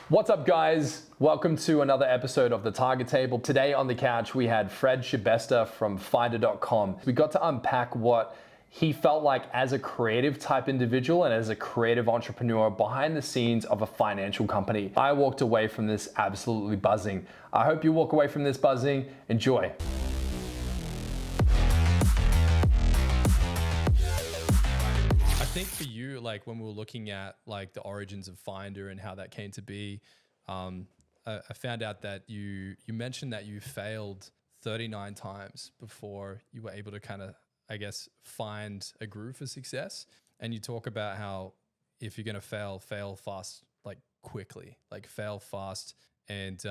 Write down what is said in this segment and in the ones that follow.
What's up, guys? Welcome to another episode of The Target Table. Today on the couch, we had Fred Schebesta from Finder.com. We got to unpack what he felt like as a creative type individual and as a creative entrepreneur behind the scenes of a financial company. I walked away from this absolutely buzzing. I hope you walk away from this buzzing. Enjoy. I think for you, like when we were looking at like the origins of Finder and how that came to be, I found out that you mentioned that you failed 39 times before you were able to kind of, I guess, find a groove for success. And you talk about how if you're going to fail fast, like quickly, like fail fast and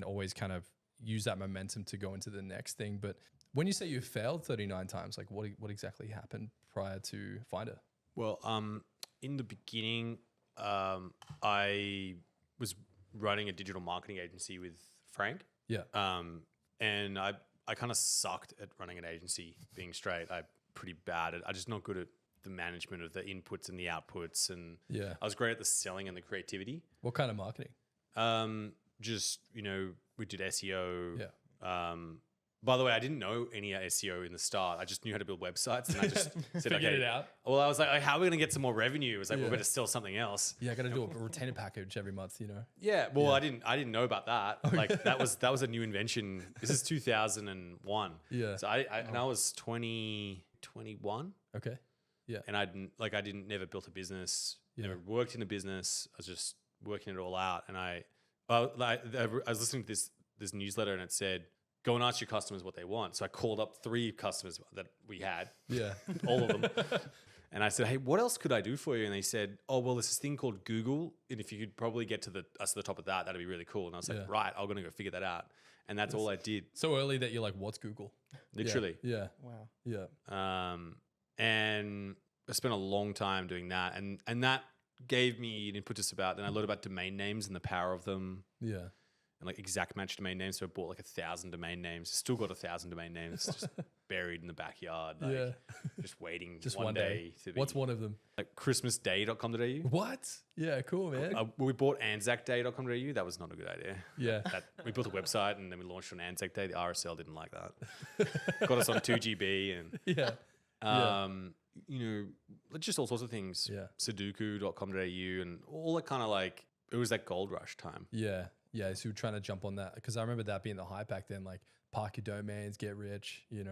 always kind of use that momentum to go into the next thing. But when you say you failed 39 times, like what exactly happened prior to Finder? Well, in the beginning, I was running a digital marketing agency with Frank. Yeah. And I kind of sucked at running an agency, being straight. I'm pretty bad at I'm just not good at the management of the inputs and the outputs. And Yeah. I was great at the selling and the creativity. What kind of marketing? Just, we did SEO. Yeah. By the way, I didn't know any SEO in the start. I just knew how to build websites, and I just said, Figured it out. Well, I was like, how are we going to get some more revenue? It was like, we're going to sell something else. Yeah, I got to do a retainer package every month, Yeah, well, I didn't know about that. Like that was a new invention. This is 2001. Yeah. So I was 21. Okay. Yeah. And I didn't never built a business. Yeah. Never worked in a business. I was just working it all out. And I was listening to this newsletter, and it said, go and ask your customers what they want. So I called up 3 customers that we had. Yeah. All of them. And I said, hey, what else could I do for you? And they said, oh, well, there's this thing called Google. And if you could probably get to us to the top of that, that'd be really cool. And I was like, right, I'm going to go figure that out. And that's all I did. So early that you're like, what's Google? Literally. Yeah. Wow. Yeah. And I spent a long time doing that. And that gave me an impetus about, then I learned about domain names and the power of them. Yeah. And like exact match domain names. So I bought like 1,000 domain names. Still got 1,000 domain names just buried in the backyard. Like, just waiting Just one day to be. What's one of them? Like christmasday.com.au. What? Yeah, cool, man. We bought anzacday.com.au. That was not a good idea. Yeah. We built a website and then we launched on Anzac Day. The RSL didn't like that. Got us on 2GB and just all sorts of things. Yeah. Sudoku.com.au and all that kind of like, it was that gold rush time. Yeah. Yeah. So you're trying to jump on that because I remember that being the hype back then, like park your domains, get rich, you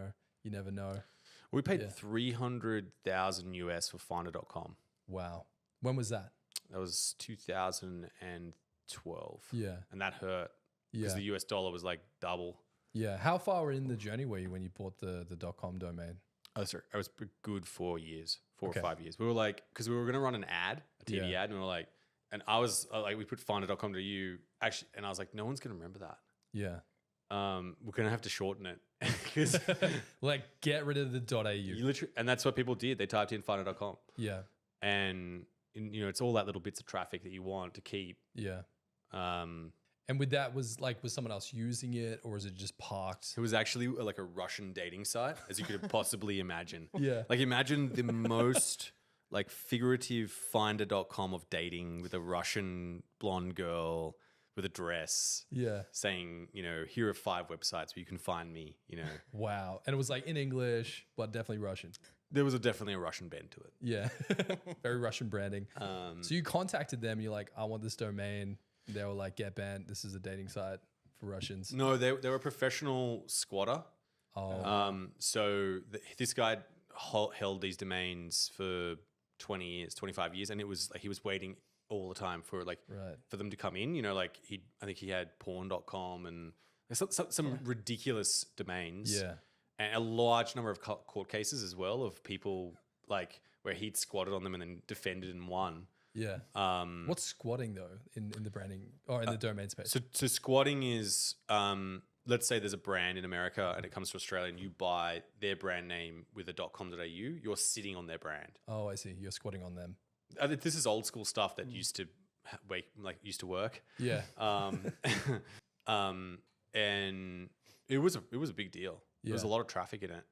never know. We paid 300,000 US for Finder.com. Wow. When was that? That was 2012. Yeah. And that hurt because Yeah. the US dollar was like double. Yeah. How far in the journey were you when you bought the .com domain? Oh, sorry. I was a good 4 years, 4 Okay. or 5 years. We were like, because we were going to run an ad, a TV ad, and we were like, and I was like, we put finder.com.au actually, and I was like, no one's going to remember that. Yeah. We're going to have to shorten it. Because like get rid of the .au. you literally, and that's what people did. They typed in finder.com. Yeah. And, it's all that little bits of traffic that you want to keep. Yeah. Um, And with that was someone else using it or is it just parked? It was actually like a Russian dating site, as you could possibly imagine. Yeah. Like imagine the most like figurative finder.com of dating with a Russian blonde girl with a dress. Yeah. Saying, here are 5 websites where you can find me, Wow. And it was like in English, but definitely Russian. There was definitely a Russian bend to it. Yeah. Very Russian branding. So you contacted them. You're like, I want this domain. They were like, get banned. This is a dating site for Russians. No, they were a professional squatter. Oh. So this guy held these domains for 20 years, 25 years. And it was like he was waiting all the time for for them to come in. I think he had porn.com and some ridiculous domains. Yeah. And a large number of court cases as well of people like where he'd squatted on them and then defended and won. Yeah. What's squatting though in the branding or in the domain space? So squatting is, let's say there's a brand in America and it comes to Australia and you buy their brand name with a .com.au, you're sitting on their brand. Oh, I see. You're squatting on them. This is old school stuff that used to work. Yeah. And it was a big deal. There was a lot of traffic in it.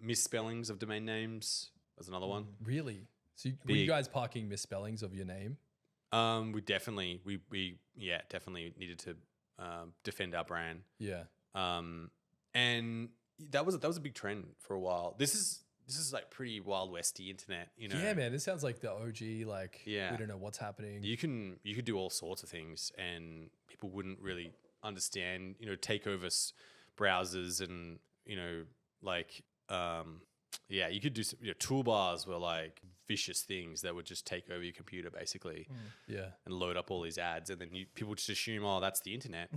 Misspellings of domain names was another one. Really? So were you guys parking misspellings of your name? We definitely definitely needed to defend our brand. Yeah. And that was a big trend for a while. This is like pretty Wild Westy internet, you know. Yeah, man. This sounds like the OG. Like, Yeah. we don't know what's happening. You could do all sorts of things, and people wouldn't really understand. You know, take over browsers, and you know, like, you could do some, toolbars were like vicious things that would just take over your computer basically. Yeah. And load up all these ads, and then people just assume, oh, that's the internet.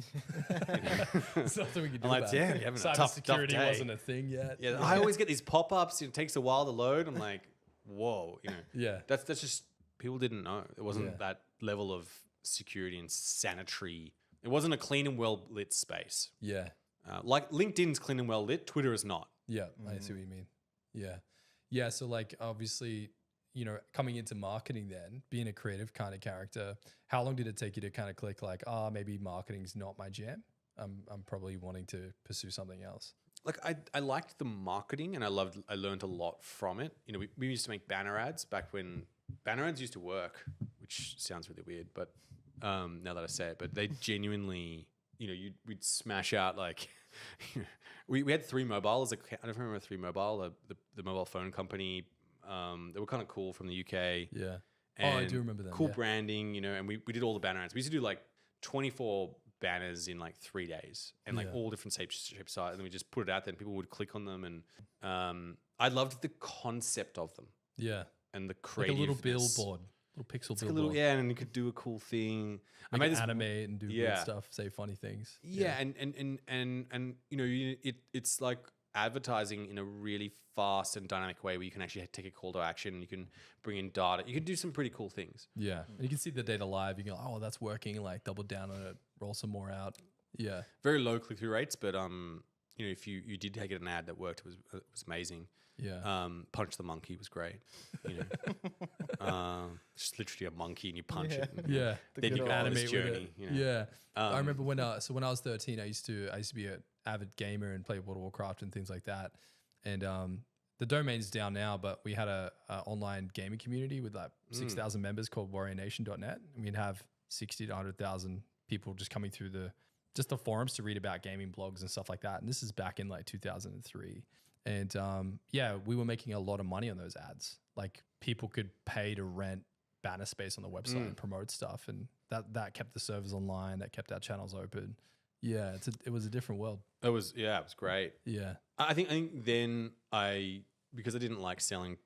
There's nothing we can do I'm like, about damn, it. you're having a tough Cybersecurity day. wasn't a thing yet. Yeah, I always get these pop-ups. It takes a while to load. I'm like, whoa, Yeah. That's just people didn't know. It wasn't Yeah. that level of security and sanitary. It wasn't a clean and well lit space. Yeah. Like LinkedIn's clean and well lit. Twitter is not. Yeah. I see what you mean. Yeah. Yeah. So like, obviously, coming into marketing then, being a creative kind of character, how long did it take you to kind of click like, maybe marketing's not my jam? I'm probably wanting to pursue something else. Like I liked the marketing, and I learned a lot from it. We used to make banner ads back when banner ads used to work, which sounds really weird, but now that I say it, but they genuinely, we'd smash out like, we had 3 Mobile. I don't know if you remember 3 Mobile, the mobile phone company. They were kind of cool from the UK. Yeah. And I do remember them. Cool branding, and we did all the banner ads. We used to do like 24 banners in like 3 days, and like all different shapes, and then we just put it out there, and people would click on them. And I loved the concept of them. Yeah. And the Like a creative little billboard, little pixel billboard. and you could do a cool thing. Like I made this animate and do weird stuff, say funny things. Yeah, and it's like advertising in a really fast and dynamic way where you can actually take a call to action, and you can bring in data. You can do some pretty cool things. Yeah. And you can see the data live. You go, oh, that's working. Like double down on it, roll some more out. Yeah. Very low click-through rates, but if you did get an ad that worked, it was amazing. Yeah. Punch the Monkey was great. Just literally a monkey, and you punch it. And Yeah. then you go on this Animate with journey. it. Yeah. I remember when I was 13, I used to be an avid gamer and play World of Warcraft and things like that. And the domain's down now, but we had a online gaming community with like 6,000 members called warriornation.net. And we'd have 60 to 100,000 people just coming through the forums to read about gaming blogs and stuff like that. And this is back in like 2003. And we were making a lot of money on those ads. Like people could pay to rent banner space on the website and promote stuff. And that kept the servers online, that kept our channels open. Yeah, it was a different world. It was great. Yeah. I think then because I didn't like selling,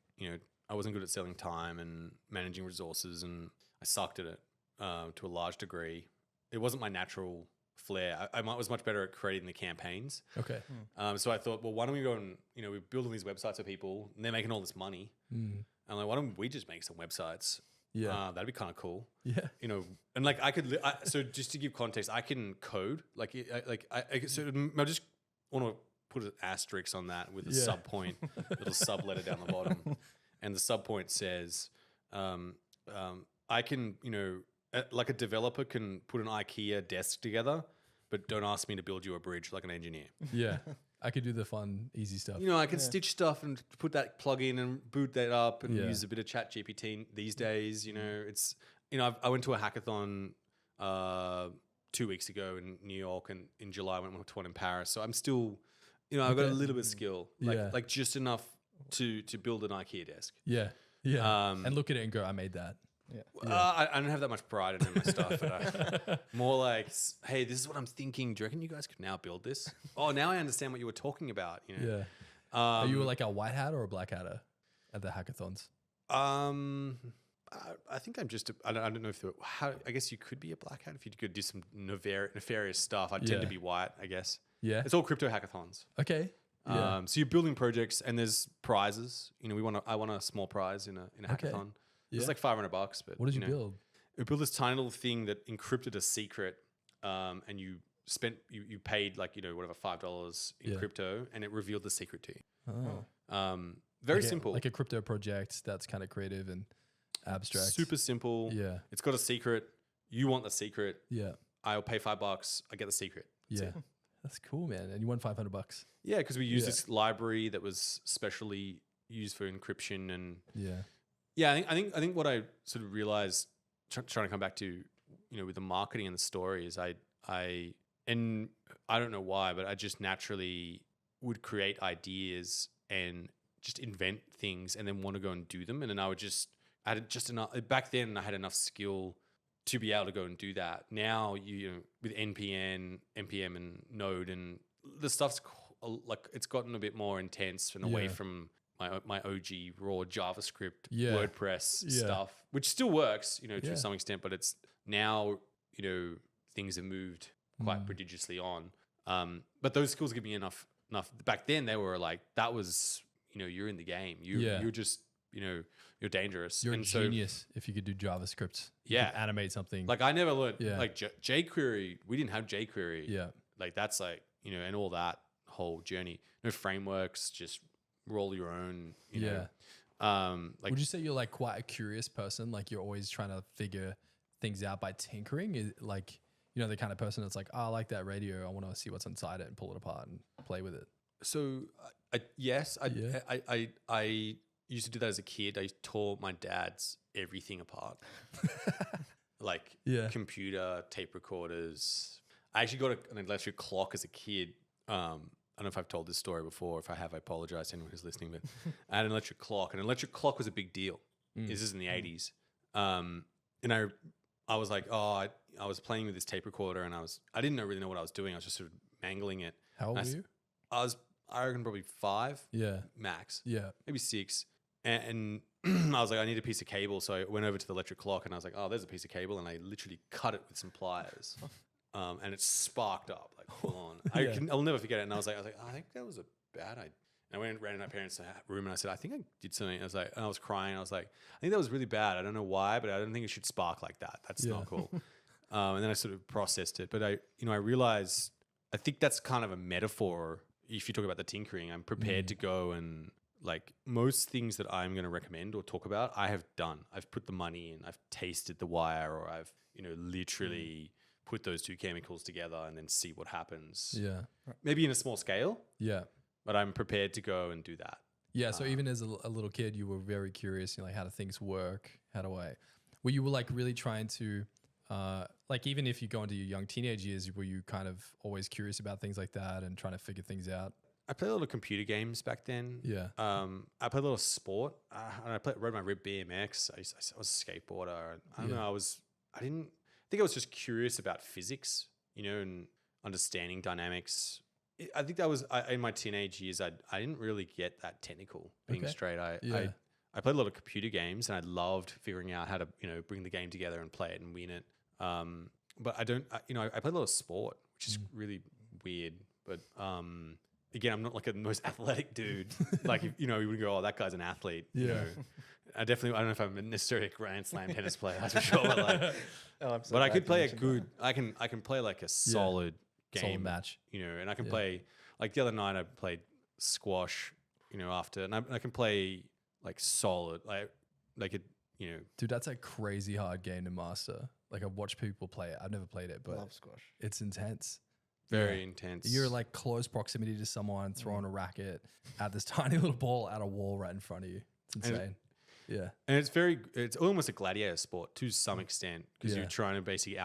I wasn't good at selling time and managing resources, and I sucked at it to a large degree. It wasn't my natural flair. I was much better at creating the campaigns. Okay. So I thought, well, why don't we go and, we're building these websites for people, and they're making all this money. I'm like, why don't we just make some websites? Yeah. That'd be kind of cool. Yeah. And like so just to give context, I can code. I just want to put an asterisk on that with a sub point, little sub letter down the bottom. And the sub point says, I can, like a developer can put an IKEA desk together, but don't ask me to build you a bridge like an engineer. Yeah. I could do the fun, easy stuff. I can stitch stuff and put that plug in and boot that up and use a bit of Chat GPT these days. It's, I went to a hackathon 2 weeks ago in New York, and in July I went to one in Paris. So I'm still, I've got a little bit of skill, like just enough to build an IKEA desk. Yeah. Yeah. And look at it and go, I made that. Yeah. I don't have that much pride in my stuff, but more like, hey, this is what I'm thinking. Do you reckon you guys could now build this? Oh, now I understand what you were talking about. Yeah. Are you like a white hat or a black hatter at the hackathons? I think I'm just. I don't know if I guess you could be a black hat if you could do some nefarious stuff. I tend to be white, I guess. Yeah. It's all crypto hackathons. Okay. Yeah. So you're building projects, and there's prizes. I won a small prize in a hackathon. It was like $500, but what did you build? We built this tiny little thing that encrypted a secret, and you paid like whatever $5 in crypto, and it revealed the secret to you. Oh. Very simple, like a crypto project that's kind of creative and abstract. Super simple. Yeah, it's got a secret. You want the secret. Yeah, I'll pay $5. I get the secret. That's that's cool, man. And you won $500. Yeah, because we used this library that was specially used for encryption, and I think what I sort of realized trying to come back to, with the marketing and the stories, and I don't know why, but I just naturally would create ideas and just invent things and then want to go and do them. And then I had just enough, back then I had enough skill to be able to go and do that. Now, with NPM and Node and the stuff's like, it's gotten a bit more intense and away from my OG raw JavaScript, WordPress stuff, which still works, to some extent, but it's now, things have moved quite prodigiously on. But those skills give me enough. Back then they were like, that was, you're in the game. You're just, you're dangerous. You're a genius if you could do JavaScript. You could animate something. Like I never learned like jQuery. We didn't have jQuery. Yeah. Like that's like, and all that whole journey. No frameworks, just roll your own, you know. Like, would you say you're like quite a curious person? Like you're always trying to figure things out by tinkering? Is like, the kind of person that's like, oh, I like that radio. I want to see what's inside it and pull it apart and play with it. So yes, I used to do that as a kid. I tore my dad's everything apart. Like computer, tape recorders. I actually got an electric clock as a kid. I don't know if I've told this story before. If I have, I apologize to anyone who's listening. But I had an electric clock. An electric clock was a big deal. This is in the 80s. And I was like, I was playing with this tape recorder and I didn't really know what I was doing. I was just sort of mangling it. How old were you? I reckon probably 5 max. Yeah. Maybe 6. And I was like, I need a piece of cable. So I went over to the electric clock and I was like, oh, there's a piece of cable. And I literally cut it with some pliers. And it sparked up like full on. I'll never forget it. And I was like, I think that was a bad idea. And I went and ran in my parents' room and I said, I think I did something. And I was crying. I was like, I think that was really bad. I don't know why, but I don't think it should spark like that. That's not cool. And then I sort of processed it. But I realized, I think that's kind of a metaphor. If you talk about the tinkering, I'm prepared to go and like most things that I'm going to recommend or talk about, I have done. I've put the money in, I've tasted the wire, or I've, literally put those two chemicals together and then see what happens. Yeah. Maybe in a small scale. Yeah. But I'm prepared to go and do that. Yeah. So even as a little kid, you were very curious, like how do things work? Were you like really trying to, like even if you go into your young teenage years, were you kind of always curious about things like that and trying to figure things out? I played a lot of computer games back then. Yeah. I played a lot of sport. And I rode my rib BMX. I was a skateboarder. I don't know. I think I was just curious about physics, and understanding dynamics. I think that was in my teenage years. I didn't really get that technical. Being straight, I played a lot of computer games, and I loved figuring out how to bring the game together and play it and win it. But I don't. I played a lot of sport, which is really weird. But again, I'm not like the most athletic dude. Like you would go, oh, that guy's an athlete. I don't know if I'm necessarily a Grand Slam tennis player. That's for sure. But like, but I could play a good. I can play like a solid game solid match. And I can play like the other night. I played squash. After, and I can play like solid, like it. Dude, that's a crazy hard game to master. Like I've watched people play it. I've never played it, but I love squash. It's intense. Very intense. You're like close proximity to someone throwing a racket at this tiny little ball at a wall right in front of you. It's insane. And it's almost a gladiator sport to some extent because you're trying to basically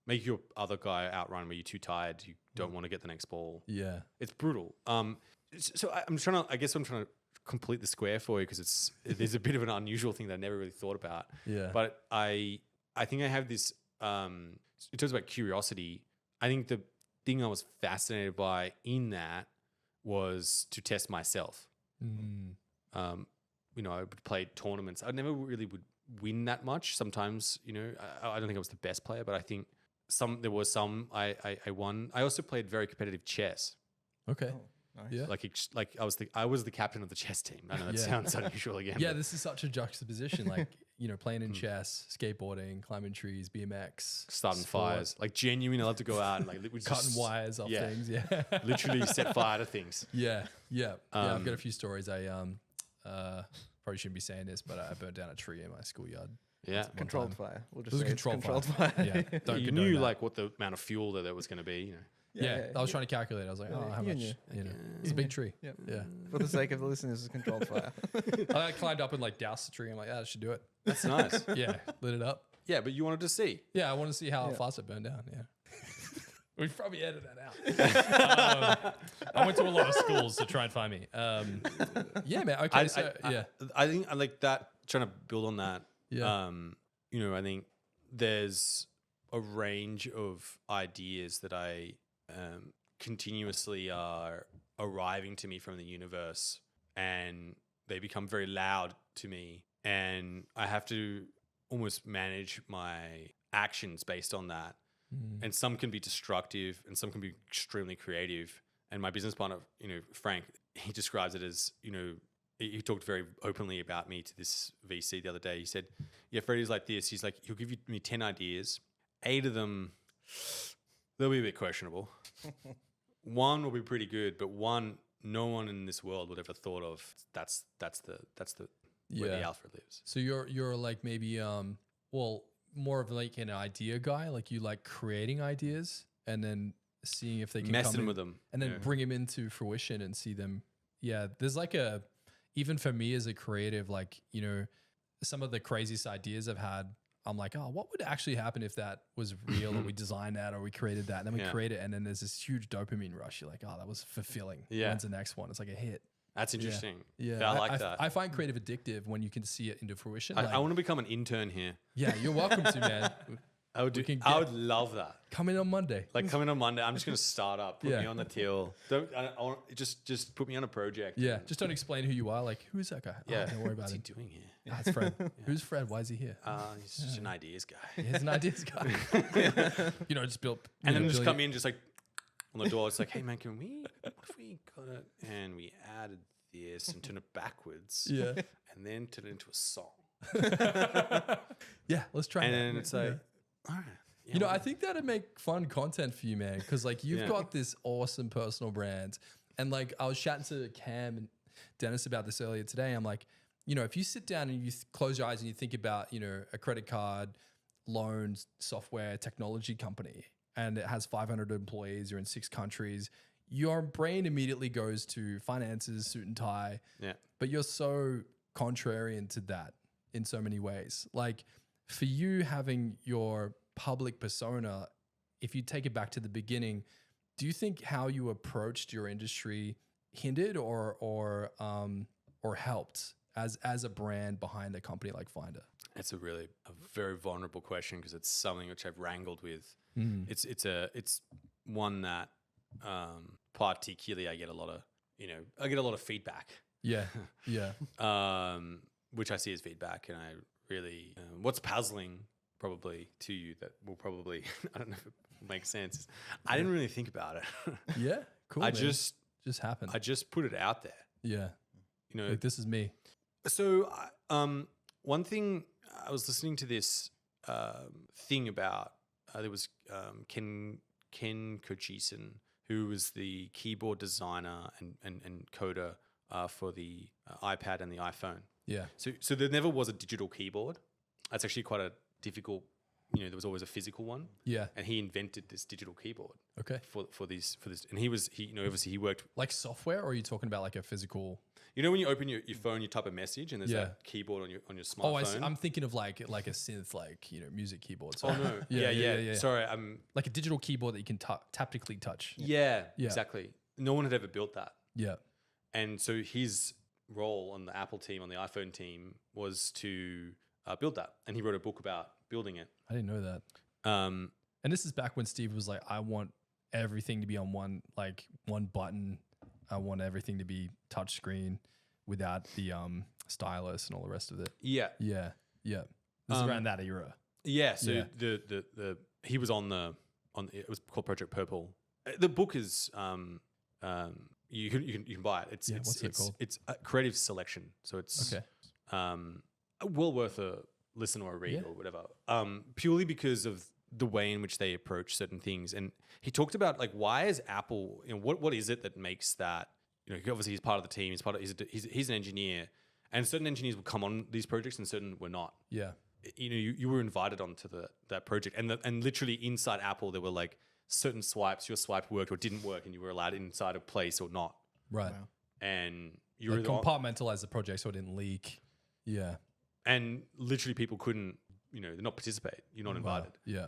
make your other guy outrun where you're too tired. You don't want to get the next ball. Yeah. It's brutal. So I'm trying to complete the square for you because there's a bit of an unusual thing that I never really thought about. Yeah. But I think I have this, it talks about curiosity. I think the thing I was fascinated by in that was to test myself. I would play tournaments. I never really would win that much. Sometimes, I don't think I was the best player, but I think there was some I won. I also played very competitive chess. Okay. Oh, nice. Yeah. Like I was the captain of the chess team. I know that sounds unusual again. Yeah, this is such a juxtaposition. Like, playing in chess, skateboarding, climbing trees, BMX, starting fires. Like genuinely, I love to go out and like cutting wires off things. Yeah. Literally set fire to things. Yeah. I've got a few stories. I probably shouldn't be saying this, but I burnt down a tree in my schoolyard. Yeah. Controlled fire. We'll just it was a controlled fire. Yeah. You knew like what the amount of fuel that there was going to be, Yeah, I was trying to calculate. I was like, how much? It's a big tree. Yeah. For the sake of the listeners, it's a controlled fire. I climbed up and like doused the tree. I'm like, I should do it. That's nice. Yeah, lit it up. Yeah, but you wanted to see. Yeah, I want to see how fast it burned down. Yeah. We probably edit that out. I went to a lot of schools to try and find me. Yeah, man. Okay, I think I like that. Trying to build on that. Yeah. I think there's a range of ideas that I continuously are arriving to me from the universe, and they become very loud to me, and I have to almost manage my actions based on that. And some can be destructive and some can be extremely creative. And my business partner, Frank, he describes it as, he talked very openly about me to this VC the other day. He said, yeah, Freddie's like this. He's like, he'll give me 10 ideas. 8 of them, they'll be a bit questionable. 1 will be pretty good, but 1, no one in this world would ever thought of. That's the where the alpha lives. So you're like maybe, more of like an idea guy, like you like creating ideas and then seeing if they can messing with them and then bring them into fruition and see them. Yeah. There's like even for me as a creative, like, some of the craziest ideas I've had, I'm like, oh, what would actually happen if that was real or we designed that or we created that and then we create it. And then there's this huge dopamine rush. You're like, oh, that was fulfilling. Yeah. When's the next one? It's like a hit. That's interesting. Yeah. I like that. I find creative addictive when you can see it into fruition. I want to become an intern here. Yeah, you're welcome to, man. I would love that. Come in on Monday. Like come in on Monday. I'm just going to start up. Put me on the till. Just put me on a project. Yeah. Just don't explain who you are. Like, who's that guy? Yeah. Oh, don't worry about What's him. he doing here? That's Fred. Who's Fred? Why is he here? He's just an ideas guy. He's an ideas guy. Just built. And then just come in, just like on the door. It's like, hey man, what if we got it and we added this and turn it backwards? Yeah. And then turn it into a song. Yeah, let's try. And then it's like, all right. Yeah, I think that'd make fun content for you, man. Because like you've got this awesome personal brand, and like I was chatting to Cam and Dennis about this earlier today. I'm like, if you sit down and you close your eyes and you think about, a credit card, loans, software, technology company, and it has 500 employees, you're in 6 countries, your brain immediately goes to finances, suit and tie. Yeah. But you're so contrarian to that in so many ways. Like for you having your public persona, if you take it back to the beginning, do you think how you approached your industry hindered or helped as a brand behind a company like Finder? It's a very vulnerable question because it's something which I've wrangled with. It's one that particularly I get a lot of feedback. Yeah. Yeah. Which I see as feedback, and I really what's puzzling probably to you that will probably I don't know if it makes sense. I didn't really think about it. Yeah. Cool. I man. just happened. I just put it out there. Yeah. Like this is me. So one thing I was listening to this thing about there was Ken Kochison, who was the keyboard designer and coder for the iPad and the iPhone. Yeah. So there never was a digital keyboard. That's actually quite a difficult. There was always a physical one. Yeah. And he invented this digital keyboard. Okay. For this, and he obviously he worked like software, or are you talking about like a physical? When you open your phone, you type a message, and there's that keyboard on your smartphone. Oh, I'm thinking of like a synth, like music keyboard. So. Oh no, yeah. Sorry, I'm like a digital keyboard that you can taptically touch. Yeah, exactly. No one had ever built that. Yeah, and so his role on the Apple team, on the iPhone team, was to build that, and he wrote a book about building it. I didn't know that. And this is back when Steve was like, "I want everything to be on one button. I want everything to be touch screen without the stylus and all the rest of it." Yeah. This is around that era. Yeah. So the he was on it was called Project Purple. The book is you can buy it. What's it called? It's a creative selection. So it's okay. Well worth a listen or a read or whatever. Purely because of the way in which they approach certain things. And he talked about like, why is Apple, what is it that makes that, obviously he's part of the team, he's an engineer, and certain engineers will come on these projects and certain were not. Yeah. You were invited onto that project, and literally inside Apple, there were like certain swipes, your swipe worked or didn't work, and you were allowed inside a place or not. Right. Wow. And you were compartmentalize the project so it didn't leak. Yeah. And literally people couldn't they're not participate. You're not invited. Yeah.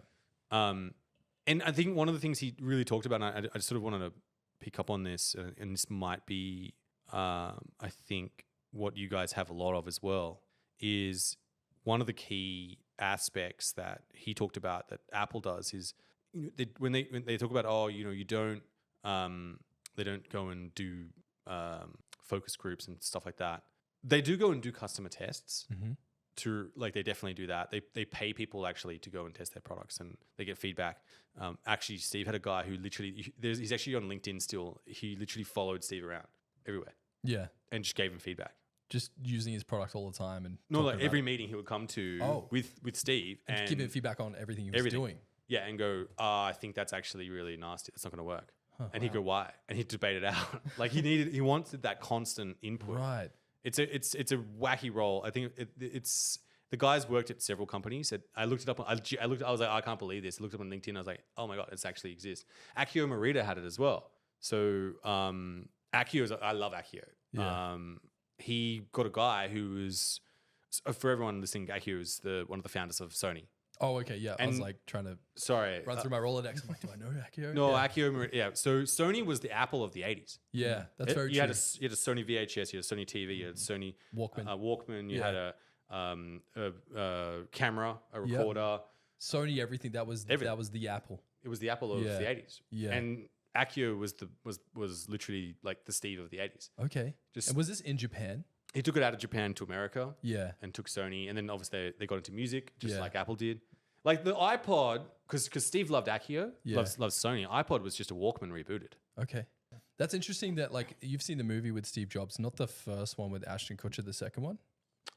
And I think one of the things he really talked about, and I sort of wanted to pick up on this, and this might be, I think, what you guys have a lot of as well, is one of the key aspects that he talked about that Apple does is, when they talk about, you don't, they don't go and do focus groups and stuff like that. They do go and do customer tests. They definitely do that. They pay people actually to go and test their products, and they get feedback. Actually, Steve had a guy who literally, he's actually on LinkedIn still. He literally followed Steve around everywhere. Yeah. And just gave him feedback. Just using his product all the time and every meeting he would come to with Steve and give him feedback on everything he was doing. Yeah, and go, I think that's actually really nasty. That's not going to work. And he'd go, why? And he'd debate it out. Like he wanted that constant input. Right. It's a wacky role. I think it's the guy's worked at several companies. I looked it up. I was like, I can't believe this. I looked up on LinkedIn. I was like, oh my God, it actually exists. Akio Morita had it as well. So Akio, I love Akio. Yeah. He got a guy who was, for everyone listening, Akio is one of the founders of Sony. Oh, okay. Yeah. I was like trying to run through my Rolodex. I'm like, do I know Akio? No, Akio Morita. Yeah. So Sony was the Apple of the 80s. Yeah, that's very true. You had a Sony VHS, you had a Sony TV, you had a Sony Walkman, you had a camera, a recorder. Sony, everything. That was the Apple. It was the Apple of the 80s. Yeah. And Akio was literally like the Steve of the 80s. Okay. And was this in Japan? He took it out of Japan to America. Yeah. And took Sony. And then obviously they got into music, just like Apple did. Like the iPod, because Steve loved Akio, loves Sony. iPod was just a Walkman rebooted. Okay. That's interesting that like you've seen the movie with Steve Jobs, not the first one with Ashton Kutcher, the second one.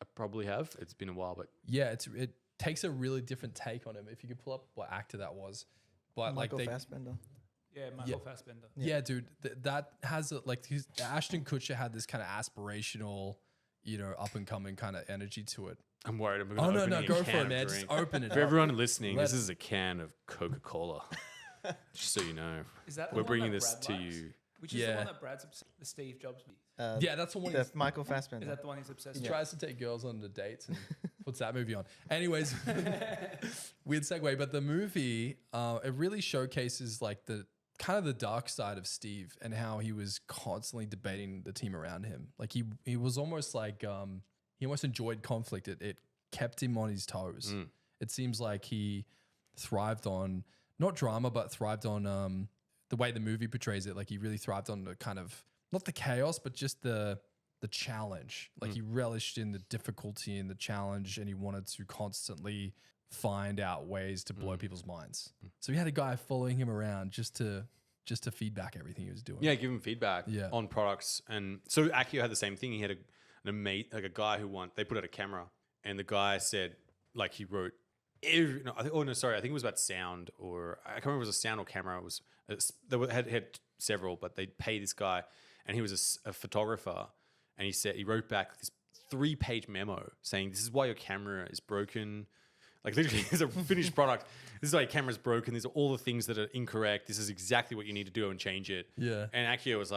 I probably have. It's been a while, but yeah, it takes a really different take on him. If you could pull up what actor that was, but Michael Fassbender. Yeah, Michael Fassbender. Yeah, dude, that has Ashton Kutcher had this kind of aspirational, up and coming kind of energy to it. I'm worried. I'm going to open go for it, man. Just open it. For everyone listening, this is a can of Coca-Cola. Just so you know, is that we're bringing this to you. Which is the one that Brad's the Steve Jobs? Yeah, that's the one. That's Michael Fassbender. Is that the one he's obsessed with? He tries to take girls on the dates and puts that movie on. Anyways, weird segue, but the movie it really showcases like the kind of the dark side of Steve and how he was constantly debating the team around him. Like he was almost like he almost enjoyed conflict. It kept him on his toes. It seems like he thrived on not drama, but thrived on the way the movie portrays it. Like he really thrived on the kind of not the chaos, but just the challenge. Like he relished in the difficulty and the challenge, and he wanted to constantly find out ways to blow people's minds. So he had a guy following him around just to feedback everything he was doing. Yeah, give him feedback on products. And so Akio had the same thing. He had a guy who they put out a camera, and the guy said, like, he wrote I think it was about sound, or I can't remember if it was a sound or camera. It was they had several, but they pay this guy, and he was a photographer, and he wrote back this 3-page memo saying, this is why your camera is broken. Like literally, it's a finished product. This is why your camera's broken. These are all the things that are incorrect. This is exactly what you need to do and change it. Yeah. And Akio was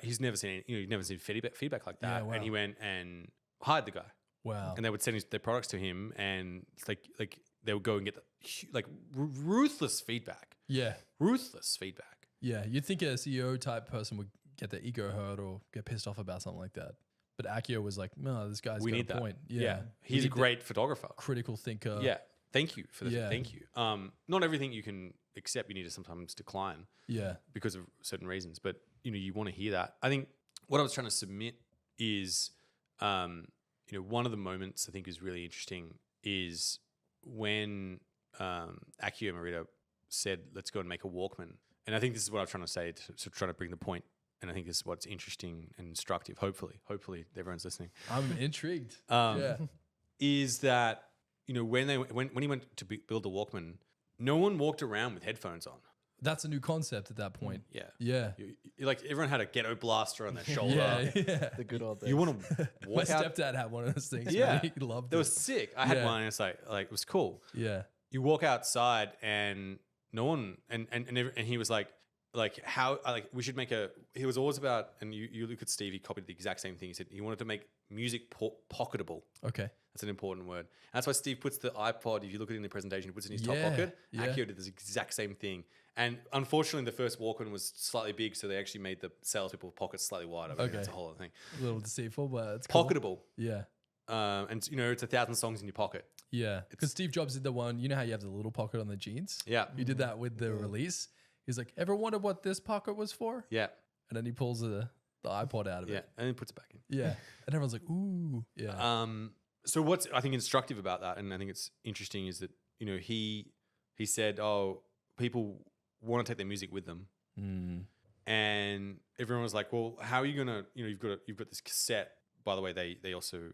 he's never seen he'd never seen feedback like that. Yeah, wow. And he went and hired the guy. Wow. And they would send their products to him, and it's like they would go and get ruthless feedback. Yeah. Ruthless feedback. Yeah. You'd think a CEO type person would get their ego hurt or get pissed off about something like that. But Akio was like, no, this guy's got a point. Yeah. He's a great photographer. Critical thinker. Yeah. Thank you for that. Yeah. Thank you. Not everything you can accept, you need to sometimes decline. Yeah. Because of certain reasons. But, you want to hear that. I think what I was trying to submit is, one of the moments I think is really interesting is when Akio Morita said, let's go and make a Walkman. And I think this is what I'm trying to say, to try to bring the point. And I think this is what's interesting and instructive, hopefully everyone's listening. I'm intrigued. Is that, when he went to build the Walkman, no one walked around with headphones on. That's a new concept at that point. Yeah. Yeah. You like everyone had a ghetto blaster on their shoulder. Yeah. The good old days. You want to walk My out? stepdad had one of those things. Yeah. Man. He loved it. It was sick. I had one, and it's like it was cool. Yeah. You walk outside and no one, and he was like, like how like we should make a. He was always about, and you look at Steve. He copied the exact same thing. He said he wanted to make music pocketable. Okay. That's an important word. And that's why Steve puts the iPod. If you look at it in the presentation, he puts it in his top Yeah, pocket. yeah. Accio did this exact same thing. And unfortunately, the first Walkman was slightly big, so they actually made the salespeople pockets slightly wider. But Okay. that's a whole other thing. A little deceitful, but it's cool. Pocketable. Yeah. And you know, it's 1,000 songs in your pocket. Yeah. Because Steve Jobs did the one, you know how you have the little pocket on the jeans? Yeah. He did that with the release. He's like, ever wondered what this pocket was for? Yeah. And then he pulls the iPod out of Yeah. it. And then puts it back in. Yeah. And everyone's like, ooh. Yeah. So what's I think instructive about that, and I think it's interesting, is that you know he said, oh, people want to take their music with them, and everyone was like, well, how are you gonna, you know, you've got this cassette. By the way, they also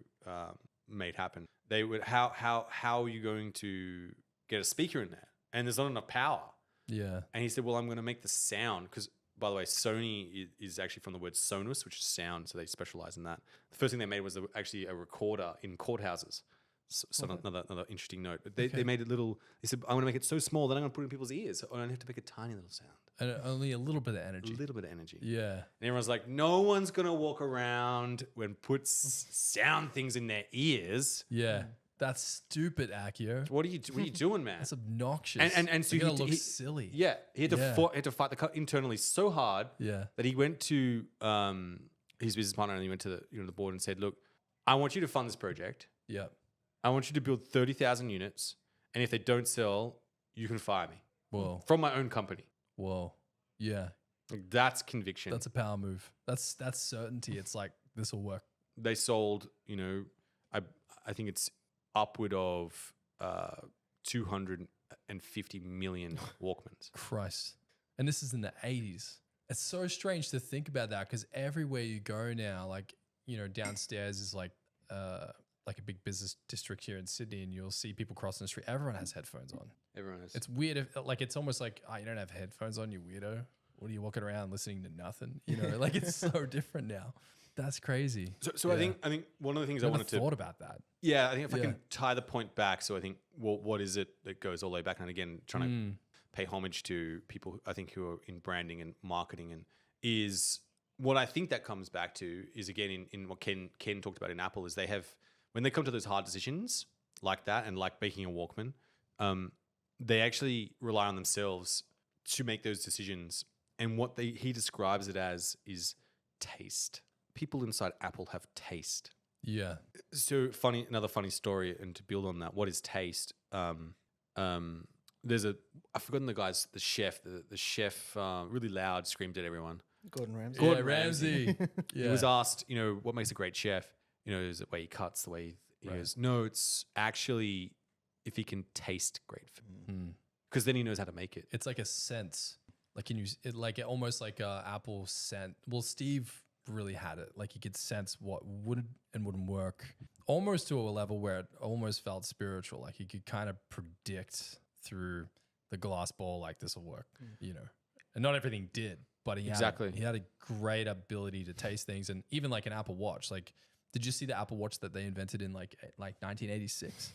made happen. They would how are you going to get a speaker in there? And there's not enough power. Yeah. And he said, well, I'm going to make the sound because. By the way, Sony is actually from the word sonus, which is sound, so they specialize in that. The first thing they made was actually a recorder in courthouses. So another interesting note. But they made it little. They said, "I want to make it so small that I'm going to put it in people's ears. So I only have to make a tiny little sound, And only a little bit of energy. a little bit of energy." Yeah. And everyone's like, "No one's going to walk around and put sound things in their ears." Yeah. That's stupid, Accio. What are you doing, man? That's obnoxious. And so You're gonna he look he- silly. Yeah, he had to Yeah. had to fight the internally so hard. Yeah. That he went to his business partner and he went to the board and said, "Look, I want you to fund this project. Yeah. I want you to build 30,000 units, and if they don't sell, you can fire me Whoa. from my own company." Whoa. Yeah. Like, that's conviction. That's a power move. That's certainty. It's like, this will work. They sold, you know, I think it's upward of 250 million Walkmans. Christ. And this is in the 80s. It's so strange to think about that because everywhere you go now, like, you know, downstairs is like a big business district here in Sydney, and you'll see people crossing the street. Everyone has headphones on. Everyone is. It's weird. It's almost like, oh, you don't have headphones on, you weirdo. What are you walking around listening to nothing? You know, like it's so different now. That's crazy. So I think one of the things I Never wanted to thought about that. Yeah, I think if I Yeah. can tie the point back, so I think what is it that goes all the way back? And again, trying to pay homage to people I think who are in branding and marketing, and is what I think that comes back to is again in what Ken talked about in Apple is they have when they come to those hard decisions like that and like making a Walkman, they actually rely on themselves to make those decisions. And what he describes it as is taste. People inside Apple have taste. Yeah. So another funny story, and to build on that, what is taste? There's I've forgotten the chef. The chef really loud screamed at everyone. Gordon Ramsay. Gordon Ramsay. He Yeah. was asked, you know, what makes a great chef? You know, is it the way he cuts, the way he goes, no, it's actually if he can taste great food. Because then he knows how to make it. It's like a sense. Like can you almost like Apple scent. Well, Steve really had it. Like he could sense what would and wouldn't work, almost to a level where it almost felt spiritual. Like he could kind of predict through the glass ball, like this will work, you know. And not everything did, but he had a great ability to taste things. And even like an Apple Watch. Like, did you see the Apple Watch that they invented in like 1986?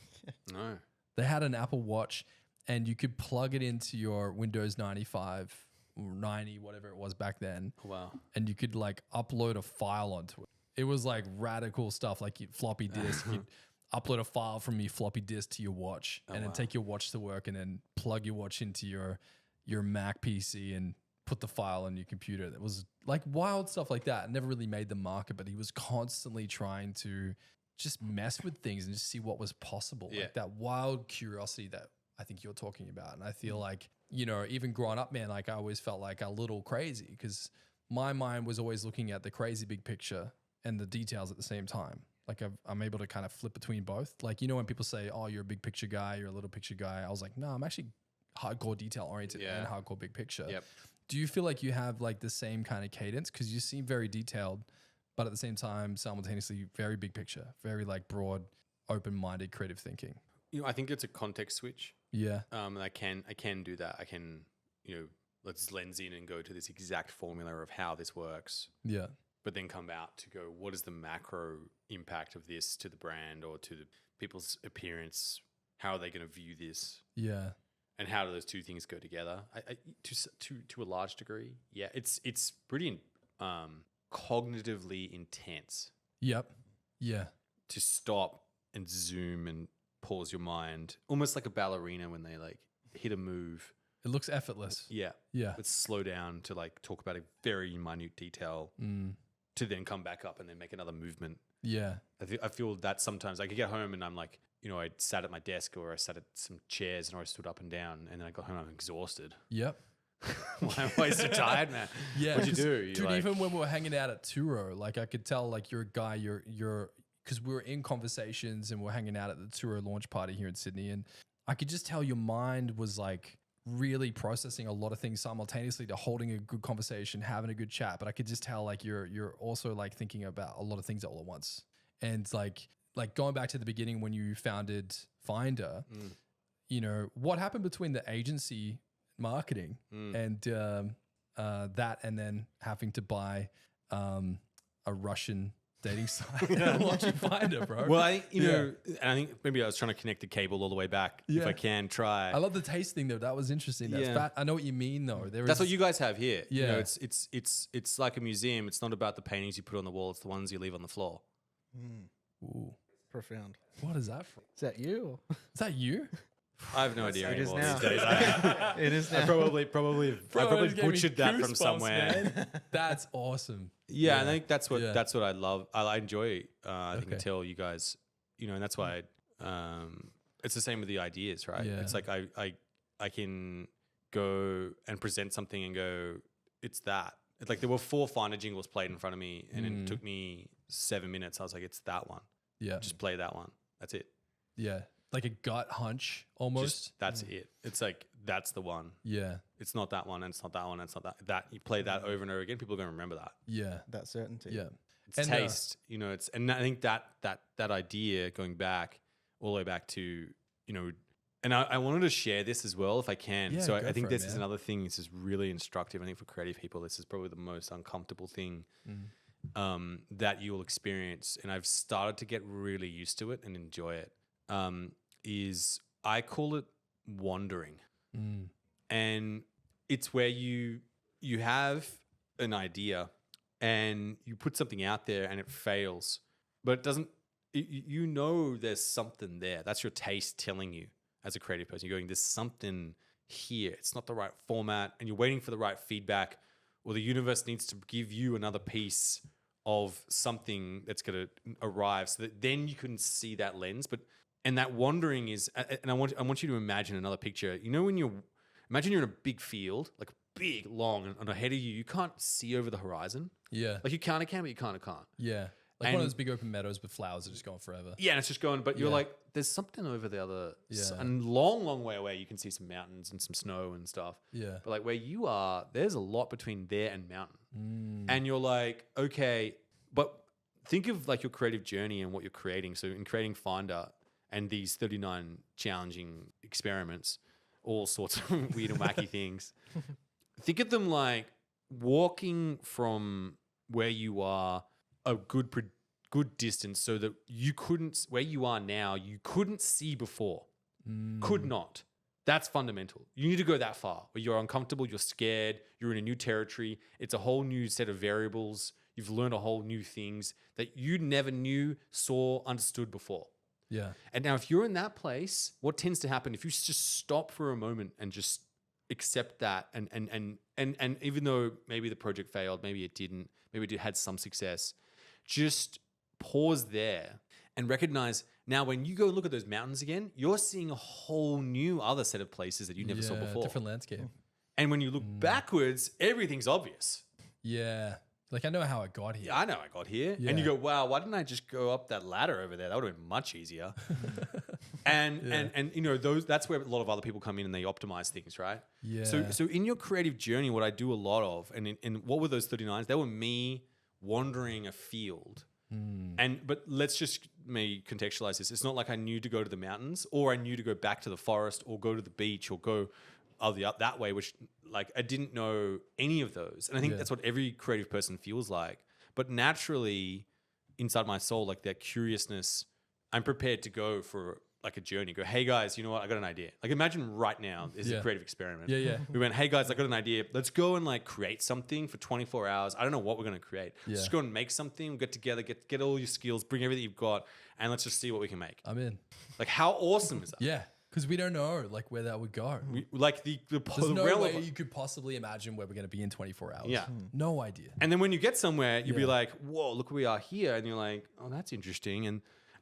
No. They had an Apple Watch, and you could plug it into your Windows 95 or 90, whatever it was back then. Oh, wow. And you could like upload a file onto it. It was like radical stuff, like floppy disk. You'd upload a file from your floppy disk to your watch, and then take your watch to work, and then plug your watch into your Mac PC and put the file on your computer. That was like wild stuff like that. It never really made the market, but he was constantly trying to just mess with things and just see what was possible. Yeah. Like that wild curiosity that I think you're talking about. And I feel like, you know, even growing up, man, like I always felt like a little crazy because my mind was always looking at the crazy big picture and the details at the same time. Like I'm able to kind of flip between both. Like, you know, when people say, oh, you're a big picture guy, you're a little picture guy. I was like, no, I'm actually hardcore detail oriented and hardcore big picture. Yep. Do you feel like you have like the same kind of cadence? Because you seem very detailed, but at the same time, simultaneously very big picture, very like broad, open-minded, creative thinking. You know, I think it's a context switch. Yeah. And I can do that. I can, you know, let's lens in and go to this exact formula of how this works. Yeah. But then come out to go, what is the macro impact of this to the brand or to the people's appearance? How are they going to view this? Yeah. and how do those two things go together? To a large degree, yeah. It's pretty cognitively intense. Yep. Yeah. To stop and zoom and pause your mind, almost like a ballerina when they like hit a move. It looks effortless. Yeah. Yeah. But slow down to like talk about a very minute detail to then come back up and then make another movement. Yeah. I feel that sometimes I could get home and I'm like, you know, I sat at my desk or I sat at some chairs and I stood up and down, and then I got home and I'm exhausted. Yep. Why am I so tired, man? Yeah. What'd you do? Dude, even when we were hanging out at Turo, like I could tell like you're a guy, you're because we were in conversations and we're hanging out at the Turo launch party here in Sydney, and I could just tell your mind was like really processing a lot of things simultaneously to holding a good conversation, having a good chat. But I could just tell like you're also like thinking about a lot of things all at once. And like going back to the beginning when you founded Finder, you know, what happened between the agency marketing and that, and then having to buy a Russian dating site and launching Finder, bro? Well, you know, and I think maybe I was trying to connect the cable all the way back. If I can try. I love the taste thing though. That was interesting. That's fat. I know what you mean though. That's what you guys have here. Yeah. You know, it's like a museum. It's not about the paintings you put on the wall. It's the ones you leave on the floor. Ooh. Profound. What is that from? Is that you? Is that you? I have no idea It is anymore now. these days. It is I now. probably It gave me butchered that from goosebumps, somewhere. man. That's awesome. Yeah, and I think that's what Yeah. that's what I love. I enjoy. I think Okay. until you guys, you know, and that's why. It's the same with the ideas, right? Yeah. It's like I can go and present something and go, it's that. It's like there were 4 Finder jingles played in front of me, and it took me 7 minutes. I was like, it's that one. Yeah. Just play that one. That's it. Yeah. Like a gut hunch almost. Just that's it. It's like that's the one. Yeah. It's not that one, and it's not that one, and it's not that. That you play that over and over again, people are gonna remember that. Yeah. That certainty. Yeah. It's And, taste, you know. It's and I think that idea going back all the way back to, you know, and I wanted to share this as well if I can. Yeah, So go I think for it, this is man. another thing. This is really instructive. I think for creative people, this is probably the most uncomfortable thing that you'll experience. And I've started to get really used to it and enjoy it. Is I call it wandering, and it's where you have an idea and you put something out there and it fails, but it doesn't. You know, there's something there. That's your taste telling you as a creative person. You're going, there's something here. It's not the right format, and you're waiting for the right feedback, or the universe needs to give you another piece of something that's going to arrive, so that then you can see that lens. And that wandering is, and I want you to imagine another picture. You know, imagine you're in a big field, like big, long, and ahead of you, you can't see over the horizon. Yeah. Like you can, but you can't. Yeah. Like one of those big open meadows with flowers that are just going forever. Yeah, and it's just going, but you're like, there's something over the other, and long way away, you can see some mountains and some snow and stuff. Yeah. But like where you are, there's a lot between there and mountain. And you're like, okay, but think of like your creative journey and what you're creating. So in creating Finder and these 39 challenging experiments, all sorts of weird and wacky things, think of them like walking from where you are a good distance, so that you couldn't, where you are now, you couldn't see before. Could not. That's fundamental. You need to go that far where you're uncomfortable, you're scared, you're in a new territory. It's a whole new set of variables. You've learned a whole new things that you never knew, saw, understood before. Yeah. And now if you're in that place, what tends to happen if you just stop for a moment and just accept that, and even though maybe the project failed, maybe it didn't, maybe it had some success, just pause there and recognize, now when you go look at those mountains again, you're seeing a whole new other set of places that you never saw before. Different landscape. And when you look backwards, everything's obvious. Yeah. Like I know how I got here. Yeah, I know I got here. Yeah. And you go, wow, why didn't I just go up that ladder over there? That would have been much easier. and you know, that's where a lot of other people come in and they optimize things, right? Yeah. So in your creative journey, what I do a lot of, and what were those 39s? They were me wandering a field. But let's just maybe contextualize this. It's not like I knew to go to the mountains, or I knew to go back to the forest, or go to the beach, or go that way, which like I didn't know any of those. And I think that's what every creative person feels like. But naturally, inside my soul, like that curiousness, I'm prepared to go for like a journey. Go, hey guys, you know what? I got an idea. Like imagine right now is a creative experiment. Yeah. We went, hey guys, I got an idea. Let's go and like create something for 24 hours. I don't know what we're going to create. Let's go and make something. We'll get together, get all your skills, bring everything you've got, and let's just see what we can make. I'm in. Like how awesome is that? Yeah. Because we don't know like where that would go. Like the There's no realm way of, you could possibly imagine where we're going to be in 24 hours. Yeah. No idea. and then when you get somewhere, you'll be like, whoa, look where we are here. And you're like, oh, that's interesting.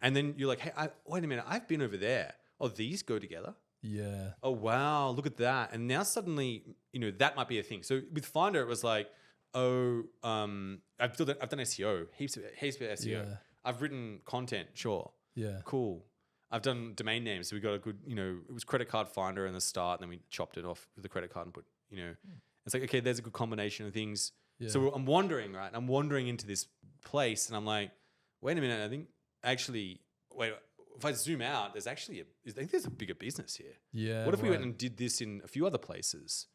And then you're like, hey, wait a minute. I've been over there. Oh, these go together. Yeah. Oh, wow. Look at that. And now suddenly, that might be a thing. So with Finder, it was like, I've done SEO, heaps of SEO. Yeah. I've written content. Sure. Yeah. Cool. I've done domain names. So we got a good, it was credit card finder in the start, and then we chopped it off with the credit card and put, it's like, okay, there's a good combination of things. Yeah. So I'm wandering, right? I'm wandering into this place and I'm like, wait a minute. I think actually, if I zoom out, I think there's a bigger business here. Yeah. What if we went and did this in a few other places?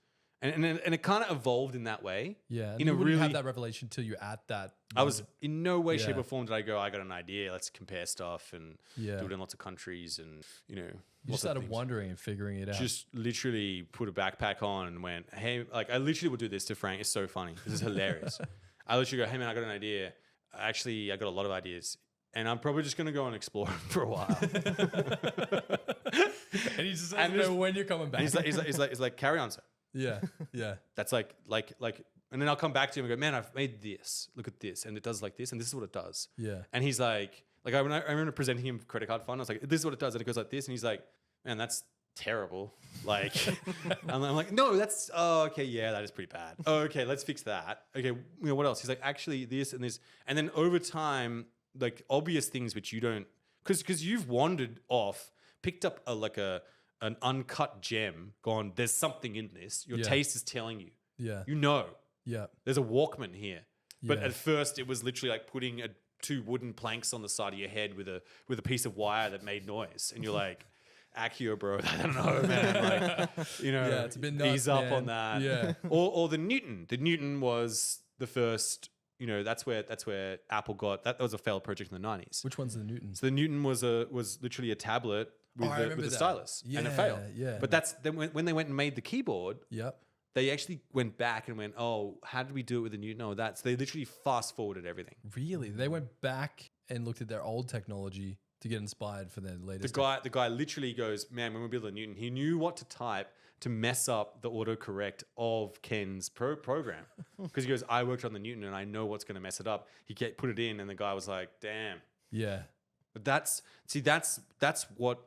And it kind of evolved in that way. Yeah. And In a you wouldn't really, have that revelation till you're at that. I was in no way, shape, Yeah. or form did I go, I got an idea, let's compare stuff and Yeah. do it in lots of countries and, You lots just of started things. wondering and figuring it out. Just literally put a backpack on and went, hey, like I literally would do this to Frank. It's so funny. This is hilarious. I literally go, hey man, I got an idea. Actually, I got a lot of ideas. And I'm probably just going to go and explore them for a while. and he just doesn't know when you're coming back. He's like, carry on, sir. Yeah. Yeah. That's like, and then I'll come back to him and go, man, I've made this. Look at this. And it does like this. And this is what it does. Yeah. And he's like I remember presenting him credit card fund. I was like, this is what it does. And it goes like this. And he's like, man, that's terrible. Like, I'm like, no, that's, oh, okay. Yeah, that is pretty bad. Oh, okay. Let's fix that. Okay. What else? He's like, actually this and this. And then over time, like obvious things which you don't, because you've wandered off, picked up an uncut gem, gone, there's something in this. Your taste is telling you. Yeah. Yeah. There's a Walkman here. But Yeah. at first it was literally like putting two wooden planks on the side of your head with a piece of wire that made noise. And you're like, Accio, bro. I don't know, man. Like, Yeah, it's a bit nuts, ease up man. on that. Yeah. Or the Newton. The Newton was the first, that's where Apple got, that was a failed project in the 90s. Which one's the Newtons? So the Newton was literally a tablet with, I with remember a that. stylus, and it Yeah, failed. yeah. But that's then when they went and made the keyboard, Yep. they actually went back and went, oh, how did we do it with the Newton? Oh, that's, they literally fast forwarded everything. Really? They went back and looked at their old technology to get inspired for their latest. The guy literally goes, man, when we built the Newton, he knew what to type to mess up the autocorrect of Ken's program. Because he goes, I worked on the Newton and I know what's going to mess it up. He put it in and the guy was like, damn. Yeah. But that's what,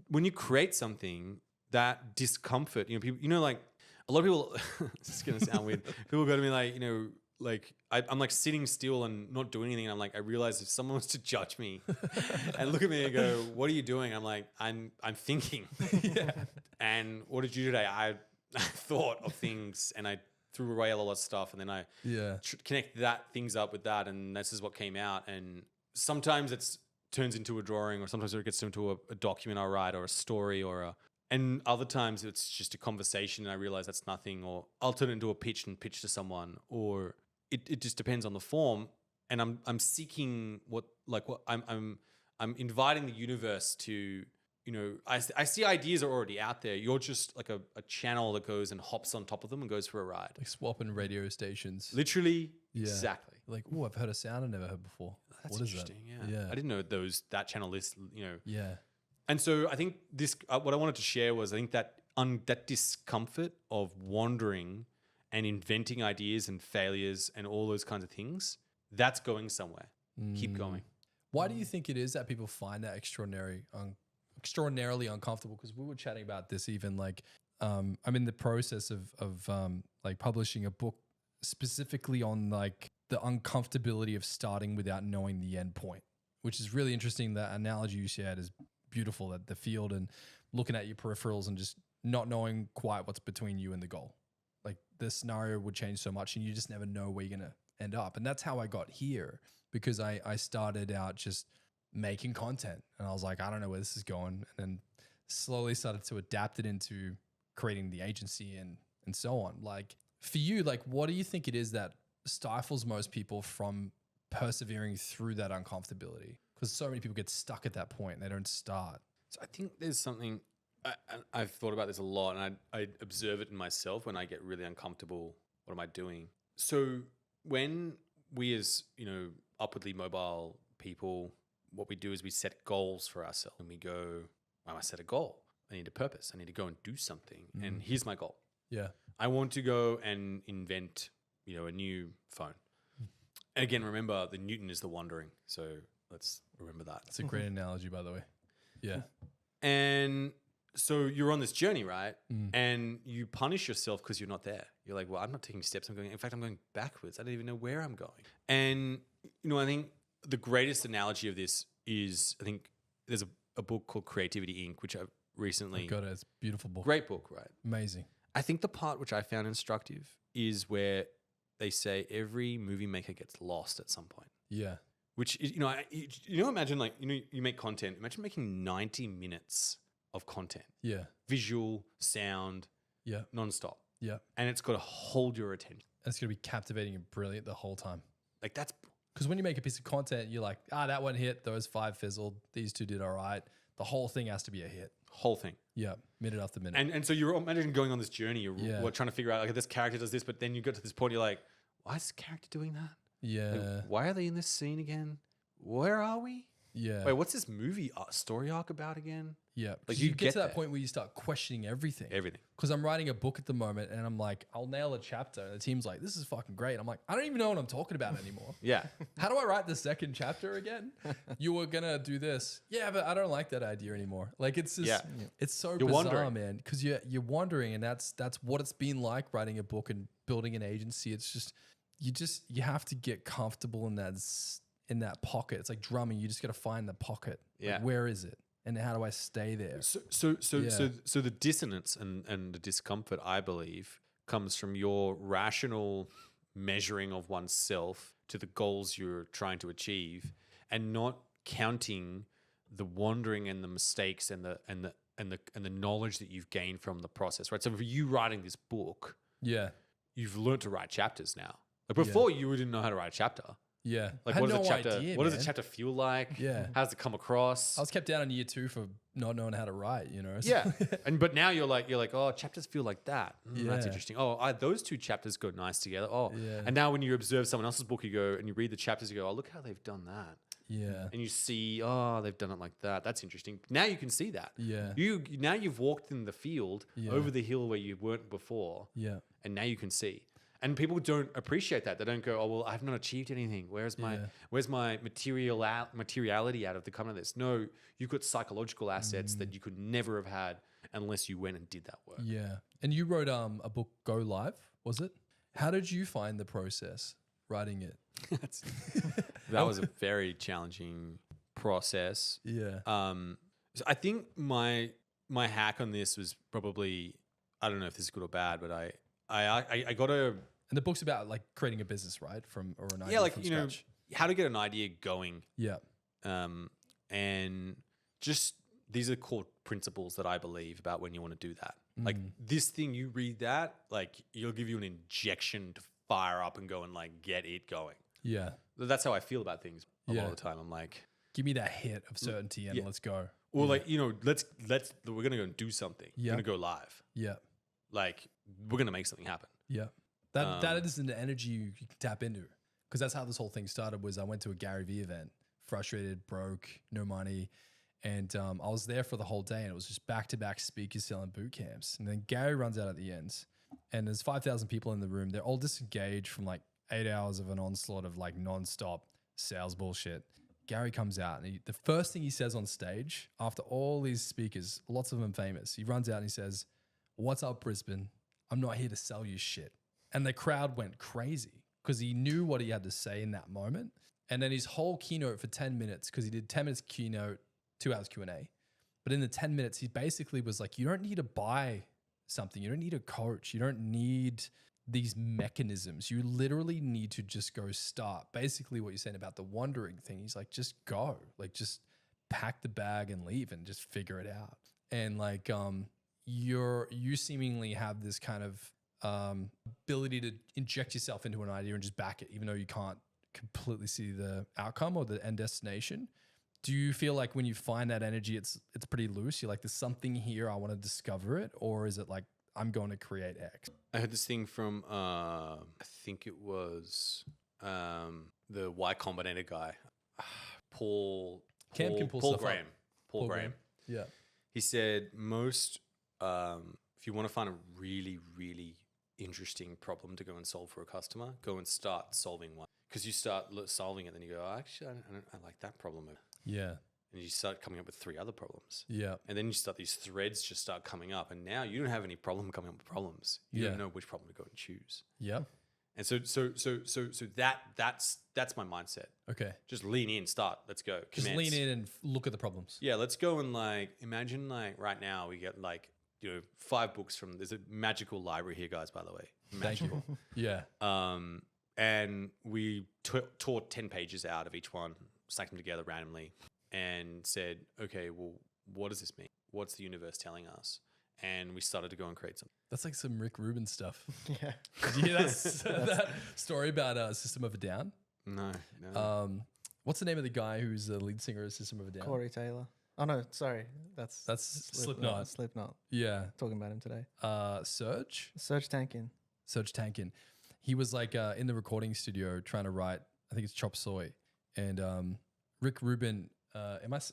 when you create something, that discomfort, people, like a lot of people, this is going to sound weird. People go to me like, I'm like sitting still and not doing anything. And I'm like, I realize if someone was to judge me and look at me and go, what are you doing? I'm like, I'm thinking. Yeah. And what did you do today? I thought of things and I threw away a lot of stuff. And then I connect things up with that. And this is what came out. And sometimes it turns into a drawing, or sometimes it gets into a document I write, or a story, and other times it's just a conversation and I realize that's nothing, or I'll turn it into a pitch and pitch to someone, or it just depends on the form. And I'm seeking I'm inviting the universe to, I see ideas are already out there. You're just like a channel that goes and hops on top of them and goes for a ride. Like swapping radio stations. Literally, Yeah. exactly. Like, oh, I've heard a sound I never heard before. That's What is interesting. that? Yeah. Yeah. I didn't know that channel list, Yeah. And so I think this, what I wanted to share was, I think that that discomfort of wandering and inventing ideas and failures and all those kinds of things, that's going somewhere. Keep going. Why do you think it is that people find that extraordinarily uncomfortable? Because we were chatting about this even I'm in the process of like publishing a book specifically on like the uncomfortability of starting without knowing the end point, which is really interesting. That analogy you shared is beautiful, that the field and looking at your peripherals and just not knowing quite what's between you and the goal. Like the scenario would change so much and you just never know where you're going to end up. And that's how I got here, because I started out just making content and I was like, I don't know where this is going. And then slowly started to adapt it into creating the agency and so on. Like for you, like, what do you think it is that stifles most people from persevering through that uncomfortability? Because so many people get stuck at that point and they don't start. So I think there's something I've thought about this a lot, and I observe it in myself when I get really uncomfortable. What am I doing? So when we as, upwardly mobile people, what we do is we set goals for ourselves, and we go, I set a goal. I need a purpose. I need to go and do something. And here's my goal. Yeah. I want to go and invent, a new phone. And again, remember the Newton is the wandering. So let's remember that. That's a great analogy, by the way. Yeah. And so you're on this journey, right? And you punish yourself because you're not there. You're like, well, I'm not taking steps. In fact, I'm going backwards. I don't even know where I'm going. And, I think the greatest analogy of this is, I think there's a book called Creativity Inc., which I've recently got it. It's a beautiful book. Great book, right? Amazing. I think the part which I found instructive is where they say every movie maker gets lost at some point. Yeah. Which is, imagine you make content. Imagine making 90 minutes of content. Yeah. Visual, sound, Yeah. nonstop. Yeah. And it's got to hold your attention. And it's going to be captivating and brilliant the whole time. Like that's... Because when you make a piece of content, you're like, that one hit, those 5 fizzled, these 2 did all right. The whole thing has to be a hit. Whole thing. Yeah, minute after minute. And so you're imagining going on this journey, you're trying to figure out, like, this character does this, but then you get to this point, you're like, why is this character doing that? Yeah. Like, why are they in this scene again? Where are we? Yeah. Wait, what's this movie story arc about again? Yeah. Like you get to that there. point where you start questioning everything. Everything. Because I'm writing a book at the moment and I'm like, I'll nail a chapter. And the team's like, this is fucking great. I'm like, I don't even know what I'm talking about anymore. Yeah. How do I write the second chapter again? You were going to do this. Yeah, but I don't like that idea anymore. Like it's just, it's so You're bizarre, wandering. man. Because you're wandering, and that's what it's been like writing a book and building an agency. It's just, you have to get comfortable in that pocket. It's like drumming. You just got to find the pocket. Yeah. Like, where is it? And how do I stay there? So the dissonance and the discomfort, I believe, comes from your rational measuring of oneself to the goals you're trying to achieve, and not counting the wandering and the mistakes and the knowledge that you've gained from the process, right? So for you writing this book, you've learned to write chapters now. Like before, you didn't know how to write a chapter. Yeah. Like, I what had does a no chapter? idea, What does man. a chapter feel like? Yeah. How does it come across? I was kept down in year 2 for not knowing how to write, So- Yeah, but now you're like, oh, chapters feel like that. That's Yeah. interesting. Oh, those 2 chapters go nice together. Oh, Yeah. and now when you observe someone else's book, you go and you read the chapters. You go, oh, look how they've done that. Yeah. And you see, oh, they've done it like that. That's interesting. Now you can see that. Yeah. Now you've walked in the field over the hill where you weren't before. Yeah. And now you can see. And people don't appreciate that. They don't go, oh, well, I've not achieved anything. Where's my materiality out of the coming of this? No, you've got psychological assets that you could never have had unless you went and did that work. Yeah. And you wrote a book, Go Live, was it? How did you find the process writing it? That was a very challenging process. Yeah. So I think my hack on this was probably, I don't know if this is good or bad, but I got a... And the book's about like creating a business, right? From an idea from scratch. How to get an idea going. Yeah. And just these are core principles that I believe about when you want to do that. Like this thing, you read that, like it'll give you an injection to fire up and go and like get it going. Yeah. That's how I feel about things a lot of the time. I'm like, give me that hit of certainty and let's go. Or like, let's we're gonna go and do something. We're gonna go live. Yeah. Like we're gonna make something happen. Yeah. That is an energy you can tap into. Because that's how this whole thing started. Was I went to a Gary Vee event, frustrated, broke, no money. And I was there for the whole day, and it was just back-to-back speakers selling boot camps. And then Gary runs out at the end, and there's 5,000 people in the room. They're all disengaged from like 8 hours of an onslaught of like non-stop sales bullshit. Gary comes out, and the first thing he says on stage, after all these speakers, lots of them famous, he runs out and he says, "What's up, Brisbane? I'm not here to sell you shit." And the crowd went crazy because he knew what he had to say in that moment. And then his whole keynote for 10 minutes, because he did 10 minutes keynote, 2 hours Q&A. But in the 10 minutes, he basically was like, you don't need to buy something. You don't need a coach. You don't need these mechanisms. You literally need to just go start. Basically what you're saying about the wandering thing. He's like, just go. Like, just pack the bag and leave and just figure it out. And like, you seemingly have this kind of ability to inject yourself into an idea and just back it, even though you can't completely see the outcome or the end destination. Do you feel like when you find that energy, it's pretty loose? You're like, there's something here, I want to discover it, or is it like I'm going to create X? I heard this thing from I think it was the Y Combinator guy, Paul Cam can pull stuff up. Graham. Paul Graham. Yeah. He said most if you want to find a really, really interesting problem to go and solve for a customer, go and start solving one. Because you start solving it, then you go, oh, actually, I like that problem. Yeah. And you start coming up with 3 other problems. Yeah. And then you start, these threads just start coming up. And now you don't have any problem coming up with problems. You don't know which problem to go and choose. Yeah. And so that's my mindset. Okay. Just lean in, start, let's go. Just Commence. lean in and look at the problems. Yeah, let's go and like imagine like right now we get like 5 books from. There's a magical library here, guys. By the way, magical. Thank you. Yeah. And we tore 10 pages out of each one, stacked them together randomly, and said, okay, well, what does this mean? What's the universe telling us? And we started to go and create something. That's like some Rick Rubin stuff. Yeah. Did you hear that story about System of a Down? No. What's the name of the guy who's the lead singer of System of a Down? Corey Taylor. Oh no, sorry. That's Slipknot. Slipknot. Yeah. Talking about him today. Serge Tankin. He was like in the recording studio trying to write, I think it's Chop Suey. And Rick Rubin,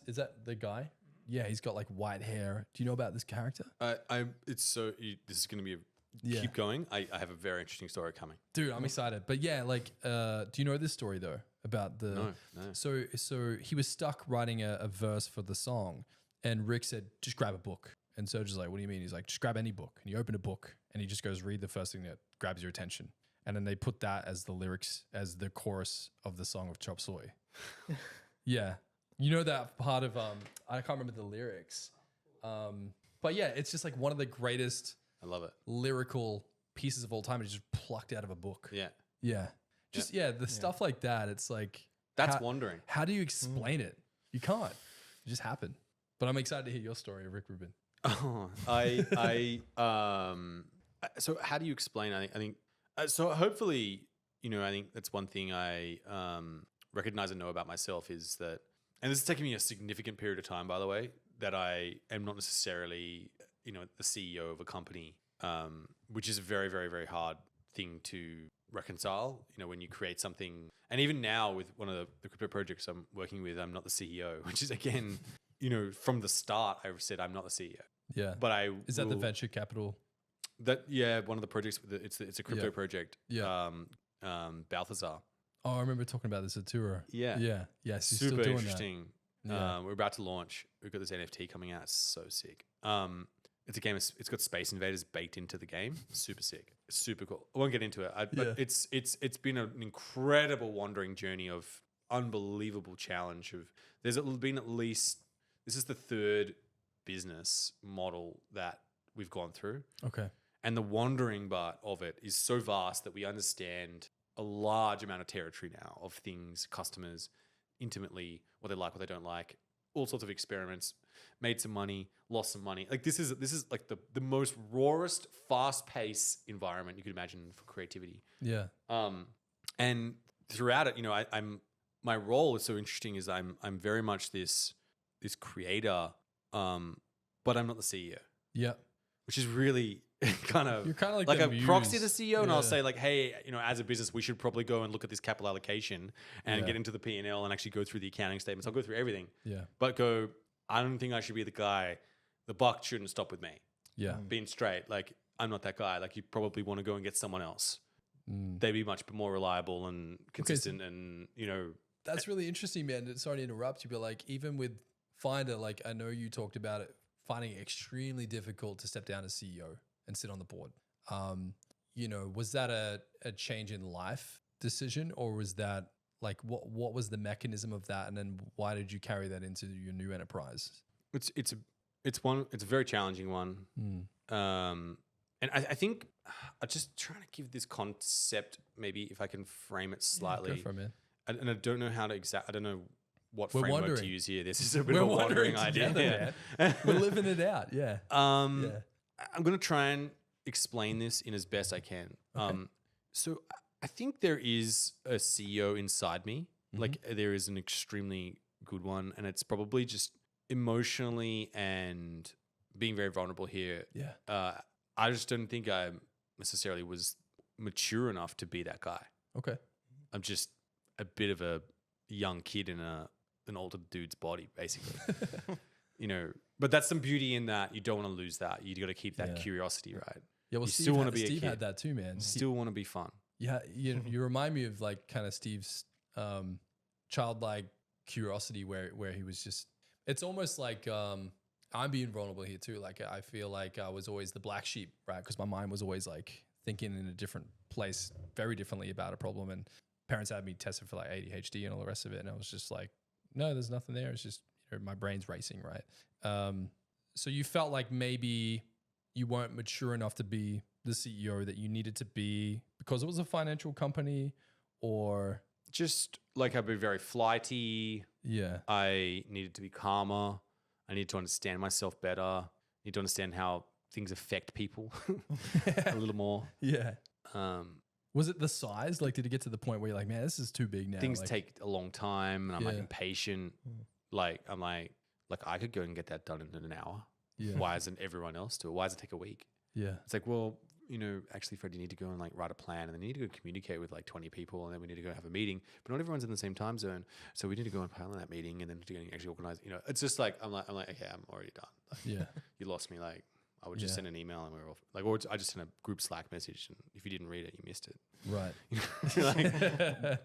is that the guy? Yeah, he's got like white hair. Do you know about this character? This is going to be keep going. I have a very interesting story coming. Dude, I'm excited. But yeah, like, do you know this story though about the? No. So he was stuck writing a verse for the song, and Rick said, "Just grab a book." And Serge is like, "What do you mean?" He's like, "Just grab any book." And he opened a book, and he just goes, "Read the first thing that grabs your attention." And then they put that as the lyrics, as the chorus of the song of Chop Suey. Yeah. You know that part of, I can't remember the lyrics. But yeah, it's just like one of the greatest I love it. lyrical pieces of all time. It's just plucked out of a book. Yeah. Yeah. Just, stuff like that. It's like. That's wandering. How do you explain it? You can't. It just happened. But I'm excited to hear your story of Rick Rubin. Oh, so how do you explain? I think, so hopefully, I think that's one thing I recognize and know about myself is that, and this is taking me a significant period of time, by the way, that I am not necessarily, the CEO of a company, which is a very, very, very hard thing to reconcile, when you create something. And even now with one of the crypto projects I'm working with, I'm not the CEO, which is again, from the start, I've said I'm not the CEO. Yeah. But is that the venture capital? One of the projects, it's a crypto project. Yeah. Balthazar. Oh, I remember talking about this at Tour. Yeah. Yeah. Yes. Super still doing interesting. That. Yeah. We're about to launch. We've got this NFT coming out. It's so sick. It's a game. It's got Space Invaders baked into the game. Super sick. It's super cool. I won't get into it. But it's been an incredible wandering journey of unbelievable challenge. There's been at least, this is the 3rd business model that we've gone through. Okay. And the wandering part of it is so vast that we understand a large amount of territory now of things, customers, intimately, what they like, what they don't like, all sorts of experiments, made some money, lost some money. Like this is like the most rawest, fast-paced environment you could imagine for creativity. Yeah. And throughout it, my role is so interesting is I'm very much this creator, but I'm not the CEO. Yeah. Which is really kind of you're kind of like a muse. proxy to the CEO, and I'll say like, hey, as a business, we should probably go and look at this capital allocation and get into the P&L and actually go through the accounting statements. I'll go through everything. Yeah. But I don't think I should be the guy. The buck shouldn't stop with me. Yeah. Being straight, like I'm not that guy. Like you probably want to go and get someone else. They'd be much more reliable and consistent, and That's really interesting, man. Sorry to interrupt you, but like even with Finder, like I know you talked about it, finding it extremely difficult to step down as CEO and sit on the board. Was that a change in life decision, or was that like what was the mechanism of that, and then why did you carry that into your new enterprise? It's a very challenging one. And I think I'm just trying to give this concept, maybe if I can frame it slightly. Go for it, man. And I don't know how to I don't know what We're framework wondering. to use here. This is a bit of a wandering idea. Together, man. We're living it out. Yeah. I'm going to try and explain this in as best I can. Okay. So I think there is a CEO inside me. Like there is an extremely good one, and it's probably just emotionally and being very vulnerable here. Yeah. I just don't think I necessarily was mature enough to be that guy. Okay. I'm just a bit of a young kid in an older dude's body, basically. But that's some beauty in that. You don't want to lose that. You got to keep that curiosity, right? Yeah, well, You Steve still want to be a Steve kid. had that too, man. Still want to be fun. Yeah, you remind me of like kind of Steve's childlike curiosity where he was just. It's almost like I'm being vulnerable here too. Like I feel like I was always the black sheep, right? Because my mind was always like thinking in a different place, very differently about a problem. And parents had me tested for like ADHD and all the rest of it, and I was just like, no, there's nothing there. It's just my brain's racing, right? So you felt like maybe you weren't mature enough to be the CEO that you needed to be because it was a financial company, or Just like I've been very flighty. yeah, I needed to be calmer. I need to understand myself better. I need to understand how things affect people a little more. yeah. Um, Was it the size? Like, did it get to the point where you're like, man, this is too big now? things like, take a long time, and I'm like Yeah. impatient. Like I'm like I could go and get that done in an hour. Yeah. Why isn't everyone else do it? Why does it take a week? Yeah. It's like, well, actually, Fred, you need to go and like write a plan, and then you need to go communicate with like 20 people, and then we need to go have a meeting. But not everyone's in the same time zone, so we need to go and plan that meeting, and then to go and actually organize. It's just like I'm like, okay, I'm already done. Like, Yeah. you lost me. Like I would just Yeah. send an email, and we're off. Like, or I just sent a group Slack message, and if you didn't read it, you missed it. Right.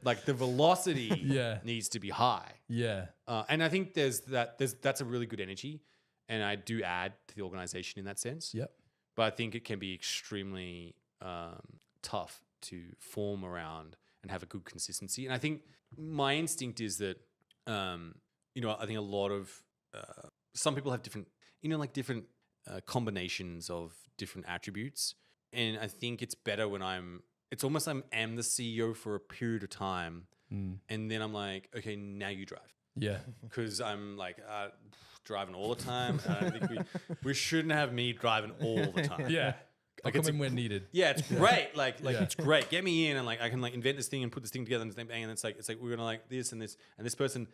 like the velocity Yeah. needs to be high. Yeah. And I think that's a really good energy, and I do add to the organization in that sense. Yep. But I think it can be extremely tough to form around and have a good consistency. And I think my instinct is that, I think a lot of some people have different, different combinations of different attributes. And I think it's better when it's almost I am the CEO for a period of time. And then I'm like, okay, now you drive. Yeah. Because I'm like driving all the time. I don't think we shouldn't have me driving all the time. Yeah. Like I'll it's come in when needed. Yeah, it's great. Like Yeah. it's great. Get me in, and like I can like invent this thing and put this thing together, and bang, and it's like we're gonna like this and this and this person.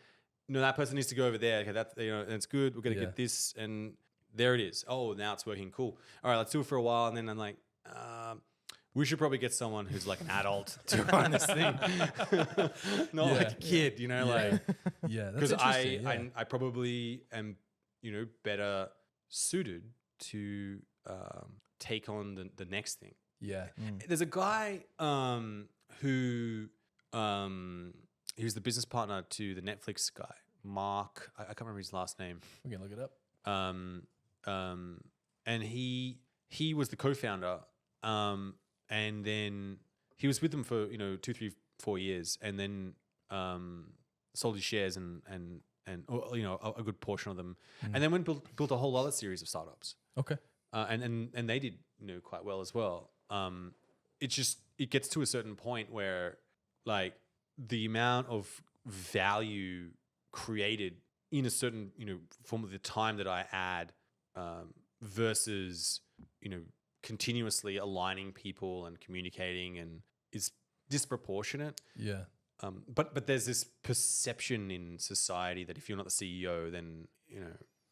That person needs to go over there. Okay, that's and it's good. We're gonna get this, and there it is. Oh, now it's working. Cool. All right, let's do it for a while, and then I'm like, we should probably get someone who's like an adult to run this thing, not like a kid. Like Yeah. That's because interesting. Yeah. I probably am better suited to take on the next thing. Yeah. There's a guy who he was the business partner to the Netflix guy, Mark. I can't remember his last name. We can look it up. And he was the co-founder. And then he was with them for 2, 3, 4 years, and then sold his shares and a good portion of them, and then went built a whole other series of startups. Okay. And they did quite well as well. It gets to a certain point where like the amount of value created in a certain form of the time that I add versus continuously aligning people and communicating and is disproportionate. Yeah. But there's this perception in society that if you're not the CEO, then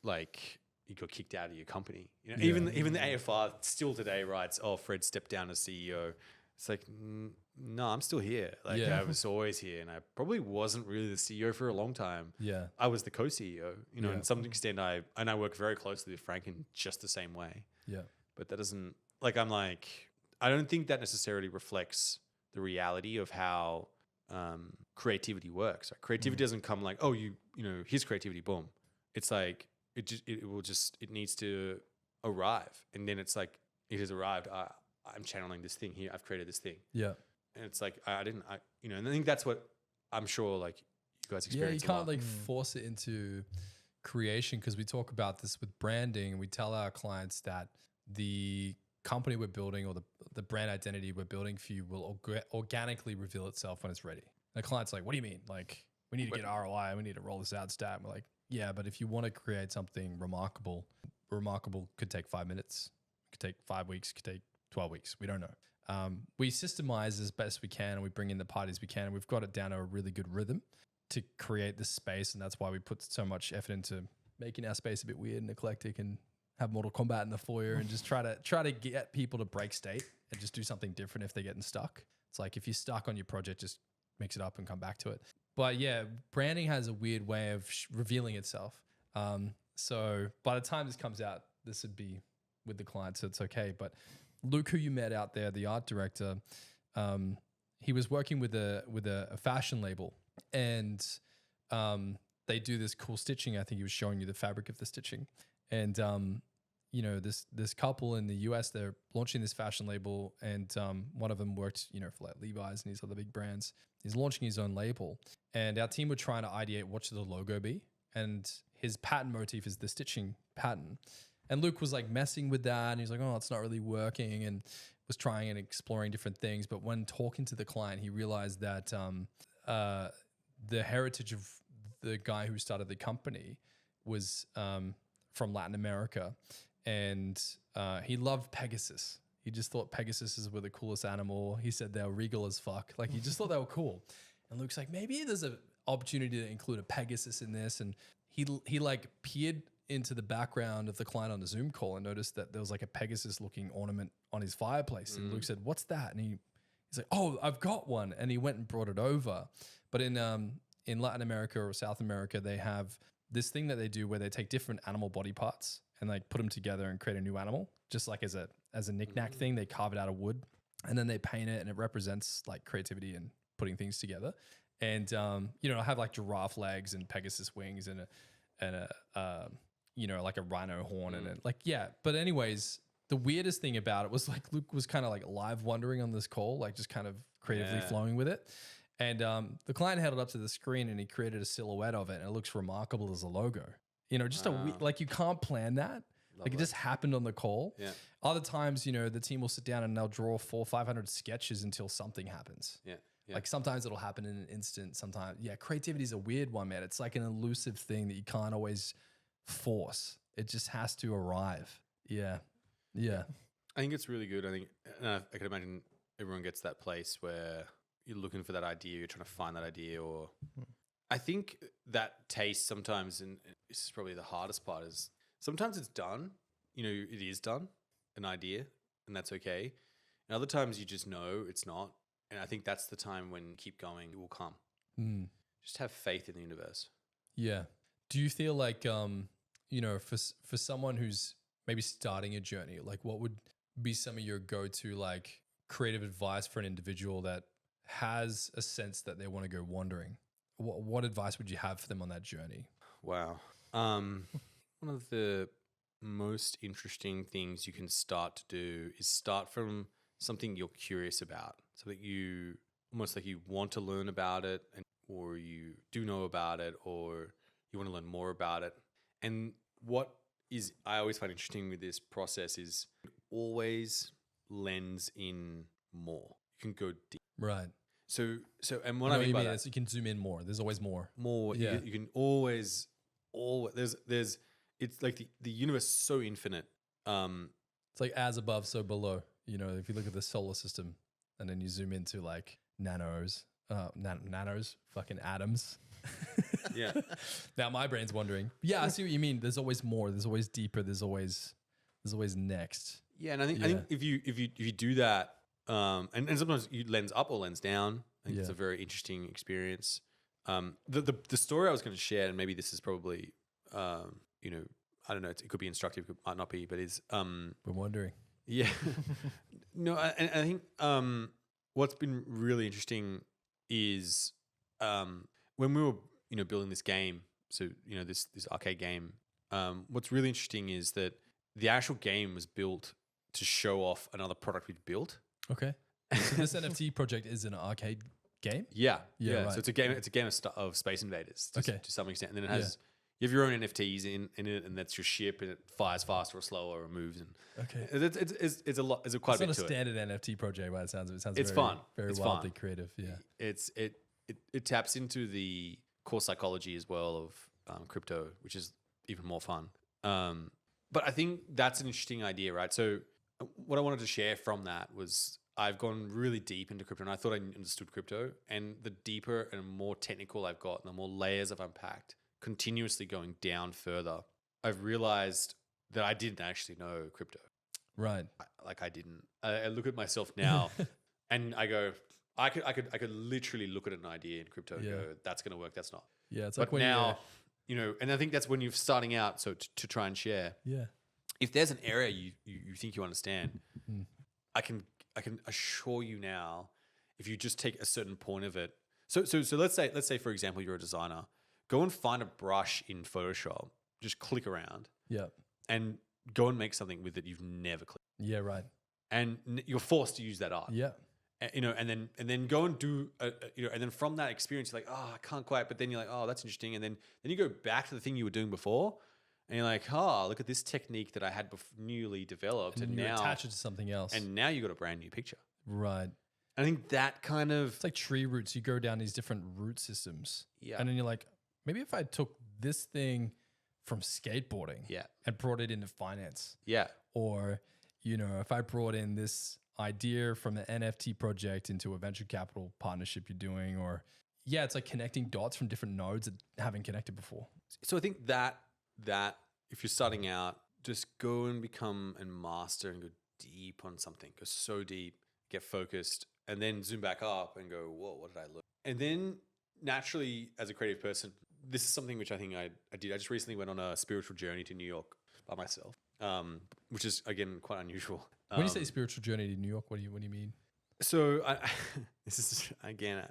like you got kicked out of your company. Even the AFR still today writes, "Oh, Fred stepped down as CEO." It's like, no, I'm still here. Like I was always here, and I probably wasn't really the CEO for a long time. Yeah. I was the co-CEO. And to some extent, I work very closely with Frank in just the same way. Yeah. But that doesn't I don't think that necessarily reflects the reality of how creativity works. Like, creativity doesn't come like, oh, here's creativity, boom. It's like it needs to arrive, and then it's like it has arrived. I'm channeling this thing here. I've created this thing. Yeah. And it's like and I think that's what I'm sure like you guys experience. Yeah, you can't like force it into creation, because we talk about this with branding, and we tell our clients that the company we're building or the brand identity we're building for you will organically reveal itself when it's ready. And the client's like, what do you mean? Like, we need to get ROI, we need to roll this out stat. And we're like, yeah, but if you want to create something remarkable could take 5 minutes, could take 5 weeks, could take 12 weeks. We don't know. We systemize as best we can, and we bring in the parties we can, and we've got it down to a really good rhythm. to create this space, and that's why we put so much effort into making our space a bit weird and eclectic, and have Mortal Kombat in the foyer, and just try to get people to break state and just do something different if they're getting stuck. It's like if you're stuck on your project, just mix it up and come back to it. But yeah, branding has a weird way of revealing itself. So by the time this comes out, this would be with the client, so it's okay. But Luke, who you met out there, the art director, he was working with a fashion label, and they do this cool stitching. I think he was showing you the fabric of the stitching, and you know, this couple in the US, they're launching this fashion label, and one of them worked, you know, for like Levi's and these other big brands. He's launching his own label, and our team were trying to ideate what should the logo be, and his pattern motif is the stitching pattern. And Luke was like messing with that, and he's like, oh, it's not really working, and was trying and exploring different things. But when talking to the client, he realized that the heritage of the guy who started the company was from Latin America, and he loved Pegasus. He just thought Pegasuses were the coolest animal. He said they were regal as fuck. Like, he just thought they were cool. And Luke's like, maybe there's an opportunity to include a Pegasus in this. And he like peered into the background of the client on a Zoom call and noticed that there was like a Pegasus looking ornament on his fireplace. And Luke said, what's that? And he's like, oh, I've got one. And he went and brought it over. But in Latin America or South America, they have this thing that they do where they take different animal body parts and like put them together and create a new animal, just like as a knick-knack thing. They carve it out of wood, and then they paint it, and it represents like creativity and putting things together. And you know, I have like giraffe legs and Pegasus wings and a you know, like a rhino horn and it, like, yeah. But anyways, the weirdest thing about it was like Luke was kind of like live wandering on this call, like just kind of creatively flowing with it. And the client held it up to the screen, and he created a silhouette of it, and it looks remarkable as a logo. You know, just like you can't plan that. Like, it just happened on the call. Yeah. Other times, you know, the team will sit down and they'll draw 400 or 500 sketches until something happens. Yeah. Like, sometimes it'll happen in an instant. Sometimes, creativity is a weird one, man. It's like an elusive thing that you can't always force. It just has to arrive. Yeah. Yeah. I think it's really good. I think, I can imagine everyone gets that place where you're looking for that idea, you're trying to find that idea, or I think that taste sometimes, and this is probably the hardest part, is sometimes it's done, you know, it is done, an idea, and that's okay. And other times you just know it's not. And I think that's the time when keep going, it will come. Just have faith in the universe. Yeah. Do you feel like, you know, for someone who's maybe starting a journey, like what would be some of your go-to like creative advice for an individual that has a sense that they want to go wandering? What advice would you have for them on that journey? Wow. One of the most interesting things you can start to do is start from something you're curious about, something you almost like you want to learn about it, or you do know about it, or you want to learn more about it. And what is I always find interesting with this process is it always lends in more. You can go deep. Right. So, and what I mean by that is you can zoom in more. There's always more. More. Yeah. You can always, there's, it's like the universe is so infinite. It's like as above, so below. You know, if you look at the solar system and then you zoom into like nanos, fucking atoms. Yeah. Now my brain's wondering. Yeah, I see what you mean. There's always more. There's always deeper. There's always next. Yeah, and I think if you do that, and sometimes you lens up or lens down. I think it's a very interesting experience. The story I was going to share, and maybe this is probably, you know, I don't know, it could be instructive, it might not be, but is we're wondering. Yeah. No, and I think what's been really interesting is when we were, you know, building this game, so, you know, this arcade game, what's really interesting is that the actual game was built to show off another product we'd built. Okay. So this NFT project is an arcade game? Yeah. Right. So it's a game of Space Invaders to some extent. And then it has you have your own NFTs in it, and that's your ship, and it fires faster or slower or moves. And it's a lot. It's quite a bit to it. It's not a standard NFT project, but it sounds it's very, fun. Very it's wildly fun. creative. Yeah. It taps into the core psychology as well of crypto, which is even more fun. But I think that's an interesting idea, right? So what I wanted to share from that was I've gone really deep into crypto, and I thought I understood crypto. And the deeper and more technical I've got, and the more layers I've unpacked, continuously going down further, I've realized that I didn't actually know crypto. Right. I didn't. I look at myself now, and I go, I could literally look at an idea in crypto and go, that's going to work. That's not. Yeah. It's But like when now, and I think that's when you're starting out. So to try and share, if there's an area you think you understand, I can assure you now, if you just take a certain point of it. So let's say for example, you're a designer. Go and find a brush in Photoshop. Just click around. Yeah. And go and make something with it you've never clicked. Yeah. Right. And you're forced to use that art. Yeah. And then go and do, and then from that experience, you're like, oh, I can't quite. But then you're like, oh, that's interesting. And then you go back to the thing you were doing before, and you're like, oh, look at this technique that I had newly developed, And you now attach it to something else. and now you got a brand new picture. Right. I think that kind of, It's like tree roots. You go down these different root systems. Yeah. And then you're like, maybe if I took this thing from skateboarding and brought it into finance, or, if I brought in this idea from an NFT project into a venture capital partnership you're doing, or it's like connecting dots from different nodes that haven't connected before. so I think that if you're starting out, just go and become and master and go deep on something, go so deep, get focused, and then zoom back up and go, whoa, what did I learn? And then naturally, as a creative person, this is something which I think I did. I just recently went on a spiritual journey to New York by myself, which is, again, quite unusual. When you say spiritual journey to New York, what do you mean? So this is, again,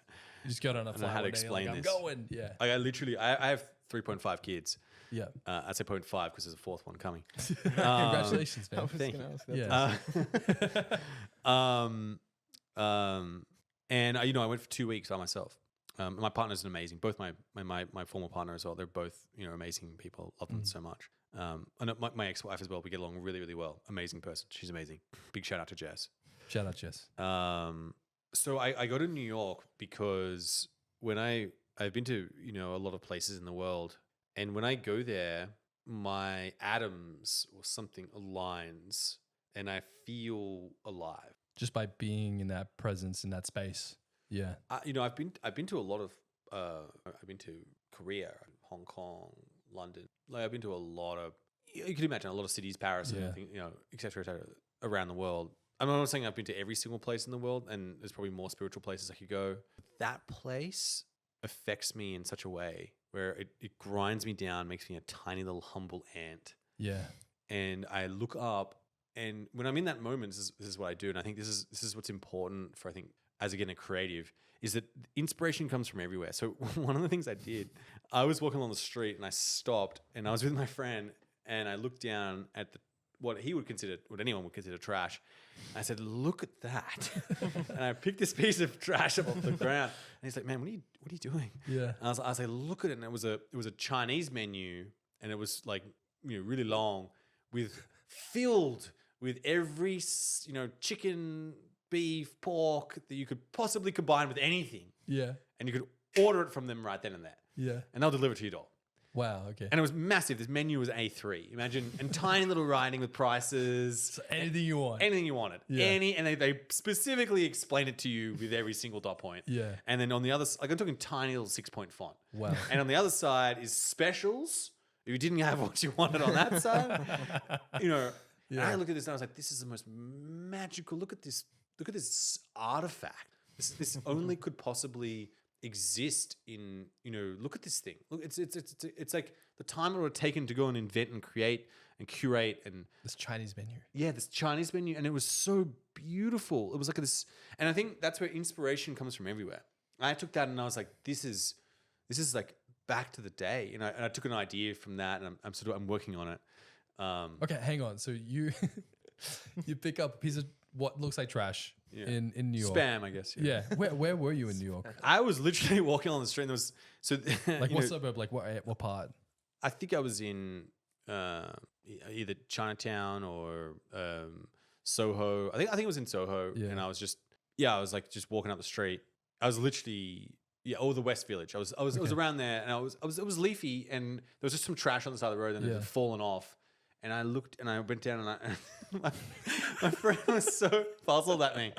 You just got on a flight. how to one day, explain like, this. I'm going. Yeah. I literally, I have 3.5 kids. Yeah. I'd say 0.5 because there's a fourth one coming. Congratulations, man. Thank you. Yeah. And I went for 2 weeks by myself. My partner's amazing. Both my former partner as well. They're both amazing people. Love them so much. And my ex-wife as well. We get along really, really well. Amazing person. She's amazing. Big shout out to Jess. Shout out, Jess. So I go to New York because when I've been to a lot of places in the world, and when I go there, my atoms or something aligns, and I feel alive. Just by being in that presence, in that space. Yeah. I've been to a lot of I've been to Korea, Hong Kong, London. Like I've been to a lot of, you could imagine, a lot of cities, Paris, and everything, et cetera, around the world. I'm not saying I've been to every single place in the world, and there's probably more spiritual places I could go. That place affects me in such a way where it grinds me down, makes me a tiny little humble ant. Yeah. And I look up, and when I'm in that moment, this is what I do. And I think this is what's important for, I think, as again a creative, is that inspiration comes from everywhere. So one of the things I did, I was walking along the street and I stopped, and I was with my friend, and I looked down at what anyone would consider trash. I said, "Look at that!" And I picked this piece of trash up off the ground, and he's like, "Man, what are you doing?" Yeah. And I was like, "Look at it," and it was a Chinese menu, and it was like really long, filled with every chicken, beef, pork that you could possibly combine with anything. Yeah. And you could order it from them right then and there. Yeah. And they'll deliver it to your door. Wow. Okay. And it was massive. This menu was A3. Imagine, and tiny little writing with prices. So anything you want. Anything you wanted. Yeah. And they specifically explain it to you with every single dot point. Yeah. And then on the other side, I'm talking tiny little 6-point font. Wow. And on the other side is specials. If you didn't have what you wanted on that side, And I looked at this and I was like, this is the most magical. Look at this artifact. This only could possibly exist in, look at this thing. Look, it's like the time it would have taken to go and invent and create and curate and This Chinese menu. yeah, this Chinese menu, and it was so beautiful. It was like this, and I think that's where inspiration comes from everywhere. I took that and I was like, this is like back to the day, and I took an idea from that, and I'm working on it. Okay, hang on. So you you pick up a piece of what looks like trash in New York. Spam, I guess. Yeah. Where were you in New York? I was literally walking on the street, and there was Like what suburb? Like what part? I think I was in either Chinatown or Soho. I think it was in Soho, and I was just walking up the street. I was literally the West Village. I was around there, and it was leafy, and there was just some trash on the side of the road, and it had fallen off. And I looked and I went down and my friend was so puzzled at me.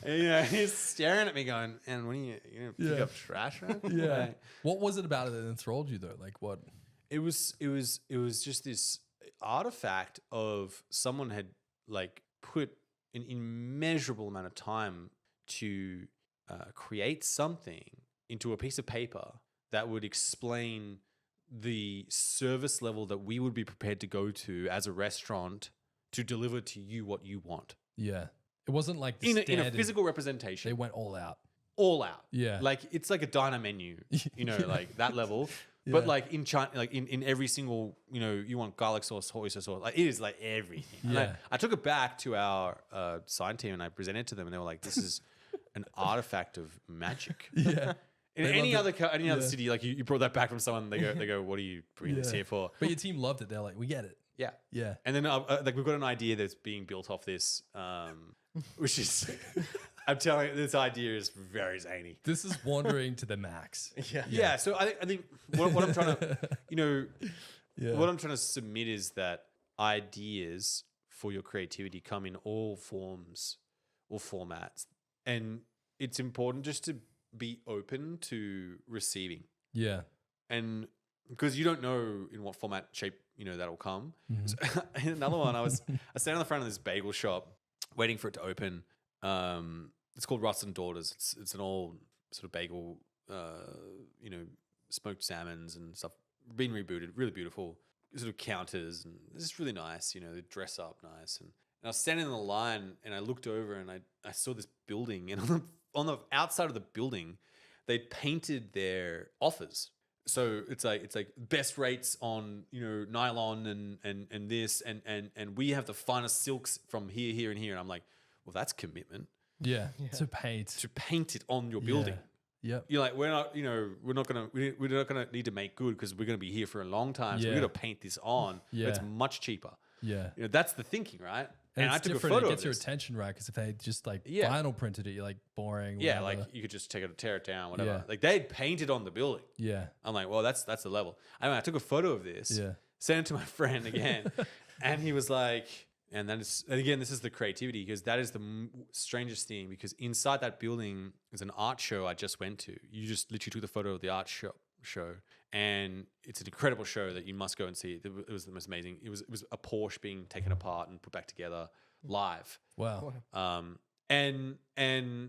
And, he's staring at me going, and when you gonna pick up trash, man? Yeah. Like, What was it about it that enthralled you though? Like what? it was just this artifact of someone had like put an immeasurable amount of time to create something into a piece of paper that would explain the service level that we would be prepared to go to as a restaurant to deliver to you what you want. Yeah. It wasn't like the In a standard- physical representation. They went all out. All out. Yeah. Like it's like a diner menu, like that level. Yeah. But like in China, like in every single, you want garlic sauce, oyster sauce, like it is like everything. And Yeah. I took it back to our sign team and I presented it to them and they were like, this is an artifact of magic. Yeah. In They any loved other city, like you brought that back from someone, they go, what are you bringing this here for? But your team loved it. They're like, we get it. Yeah. Yeah. And then like we've got an idea that's being built off this, which is, I'm telling you, this idea is very zany. This is wandering to the max. Yeah. So I think what I'm trying to, Yeah. what I'm trying to submit is that ideas for your creativity come in all forms or formats, and it's important just to be open to receiving. Yeah. And because you don't know in what format, shape, that'll come. Mm-hmm. So, another one, I standing on the front of this bagel shop waiting for it to open. It's called Russ and Daughters. It's an old sort of bagel, smoked salmons and stuff. Been rebooted, really beautiful. Sort of counters and it's just really nice. They dress up nice. And I was standing in the line and I looked over and I saw this building, and on the outside of the building, they painted their offers. So it's like best rates on nylon and this and we have the finest silks from here and here. And I'm like, well, that's commitment. Yeah. To paint it on your building. Yep. You're like, we're not gonna need to make good because we're gonna be here for a long time. So we're gonna paint this on. Yeah. It's much cheaper. Yeah. That's the thinking, right? And I it's took a different. photo It gets of your this. attention, right? Because if they just like vinyl printed it, you're like boring. Yeah, whatever. like you could just tear it down, whatever. Yeah. Like they'd painted on the building. Yeah. I'm like, well, that's the level. I took a photo of this, sent it to my friend again, and he was like, and again, this is the creativity, because that is the strangest thing, because inside that building is an art show I just went to. You just literally took the photo of the art show, and it's an incredible show that you must go and see. It was the most amazing. It was a Porsche being taken apart and put back together live. Wow. And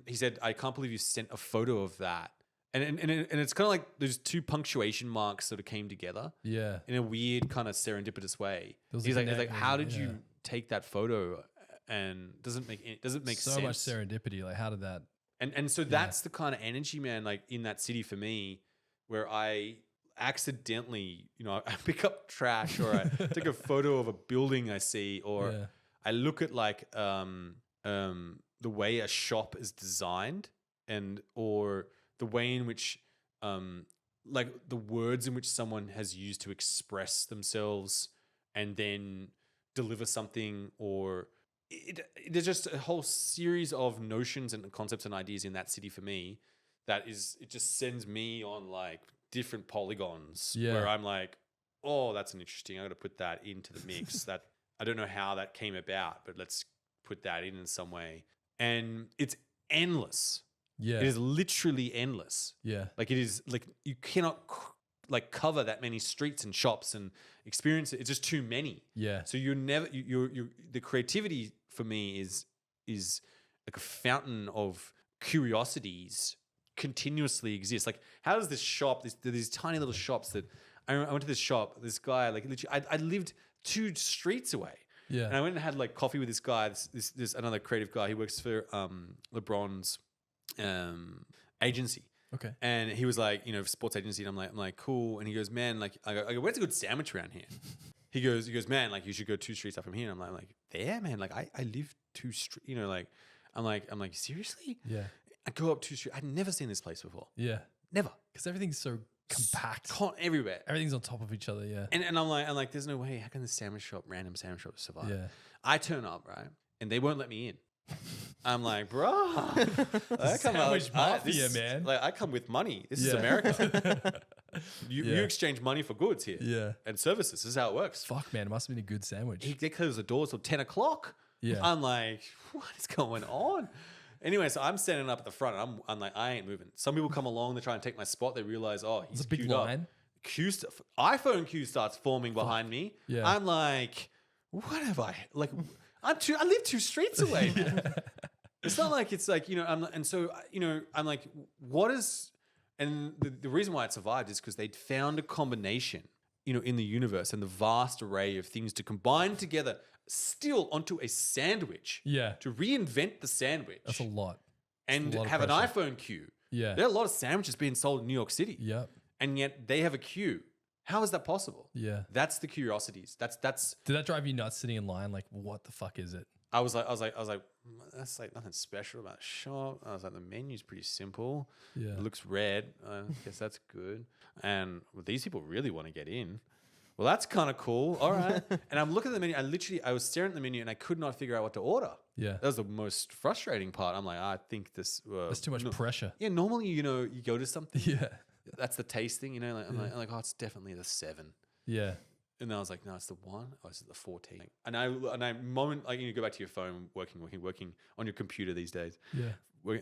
he said, I can't believe you sent a photo of that. And it's kind of like there's two punctuation marks sort of came together. Yeah. In a weird kind of serendipitous way. There was He's a like, connect, how did yeah. you take that photo? And doesn't make so sense. much serendipity. Like, how did that? And so that's the kind of energy, man, like in that city for me, where I accidentally, I pick up trash, or I take a photo of a building I see, or I look at like the way a shop is designed, or the way in which like the words in which someone has used to express themselves and then deliver something, or there's just a whole series of notions and concepts and ideas in that city for me it just sends me on like different polygons where I'm like, oh, that's an interesting, I got to put that into the mix. That I don't know how that came about, but let's put that in some way. And it's endless. Yeah. It is literally endless. Yeah. Like it is like you cannot like cover that many streets and shops and experience it. It's just too many. Yeah. So you're never the creativity for me is like a fountain of curiosities continuously exists. Like how does this shop, these tiny little shops that I went to this shop, this guy, like literally I lived 2 streets away. Yeah. And I went and had like coffee with this guy, this another creative guy. He works for LeBron's agency. Okay. And he was like, sports agency. And I'm like, cool. And he goes, man, like, I go, where's a good sandwich around here? He goes, man, like, you should go 2 streets up from here. And I'm like, there, man. Like, I live 2 streets. Like, I'm like, seriously? Yeah. I go up 2 streets. I'd never seen this place before. Yeah. Never. Because everything's so compact. Everywhere. Everything's on top of each other. Yeah. And I'm like, there's no way. How can this random sandwich shop survive? Yeah. I turn up, right? And they won't let me in. I'm like, bro, I come Sandwich mafia, this- man. Like, I come with money. This is Yeah. America. You Yeah. exchange money for goods here. Yeah. And services. This is how it works. Fuck, man. It must have been a good sandwich. They close the doors till 10 o'clock. Yeah. I'm like, what is going on? Anyway, so I'm standing up at the front. And I'm like, I ain't moving. Some people come along, they try and take my spot. They realize, oh, he's It's a big queued line. up. iPhone queue starts forming behind me. Yeah. I'm like, what have I like? I live 2 streets away. Man. It's not like it's like, you know, I'm like, what is, and the reason why it survived is because they'd found a combination, you know, in the universe and the vast array of things to combine together still onto a sandwich. Yeah. To reinvent the sandwich. That's a lot. And a lot of have an pressure. iPhone queue. Yeah. There are a lot of sandwiches being sold in New York City. Yep. And yet they have a queue. How is that possible? Yeah. That's the curiosities. That's Did that drive you nuts sitting in line? Like, what the fuck is it? I was like, that's like nothing special about the shop. I was like, the menu's pretty simple. Yeah. It looks red. I guess that's good. And these people really want to get in. Well, that's kind of cool. All right. And I'm looking at the menu. I was staring at the menu and I could not figure out what to order. Yeah. That was the most frustrating part. I'm like, I think this. There's too much pressure. Yeah. Normally, you know, you go to something. Yeah. That's the taste thing, you know. Like, I'm like, oh, it's definitely the 7. Yeah. And then I was like, no, it's the 1. Or is it the 14? And I moment like you go back to your phone, working on your computer these days. Yeah.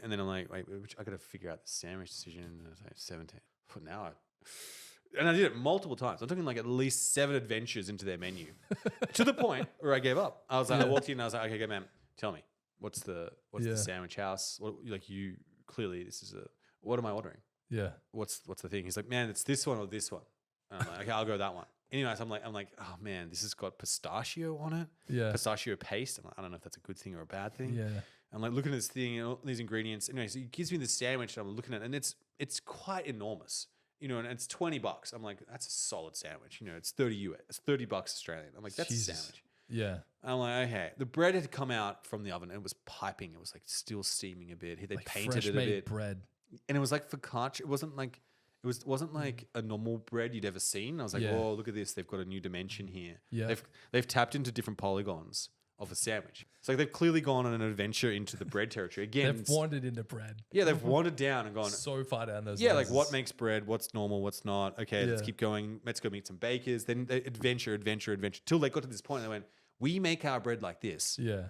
And then I'm like, wait, I got to figure out the sandwich decision. And I was like, 17. For now, and I did it multiple times. I'm talking like at least 7 adventures into their menu, to the point where I gave up. I was like, I walked in and I was like, okay, man, tell me, what's the sandwich house? What, like you clearly this is what am I ordering? Yeah. What's the thing? He's like, man, it's this one or this one. And I'm like, okay, I'll go that one. Anyways, I'm like, oh man, this has got pistachio on it. Yeah. Pistachio paste. I'm like, I don't know if that's a good thing or a bad thing. Yeah. I'm like looking at this thing and all these ingredients. Anyway, so he gives me the sandwich and I'm looking at it and it's quite enormous. You know, and it's $20. I'm like, that's a solid sandwich. You know, it's it's $30 Australian. I'm like, that's Jesus. a sandwich. Yeah. I'm like, okay. The bread had come out from the oven and it was piping. It was like still steaming a bit. They Like painted fresh it a made bit. bread. And it was like focaccia. It wasn't like a normal bread you'd ever seen. I was like, Yeah. oh, look at this. They've got a new dimension here. Yeah. They've tapped into different polygons of a sandwich. It's like they've clearly gone on an adventure into the bread territory. Again, They've wandered into bread. yeah, they've wandered down and gone, So far down those yeah, like lenses. what makes bread, what's normal, what's not. Okay, let's Yeah. keep going. Let's go meet some bakers. Then they adventure. Till they got to this point and they went, we make our bread like this. Yeah.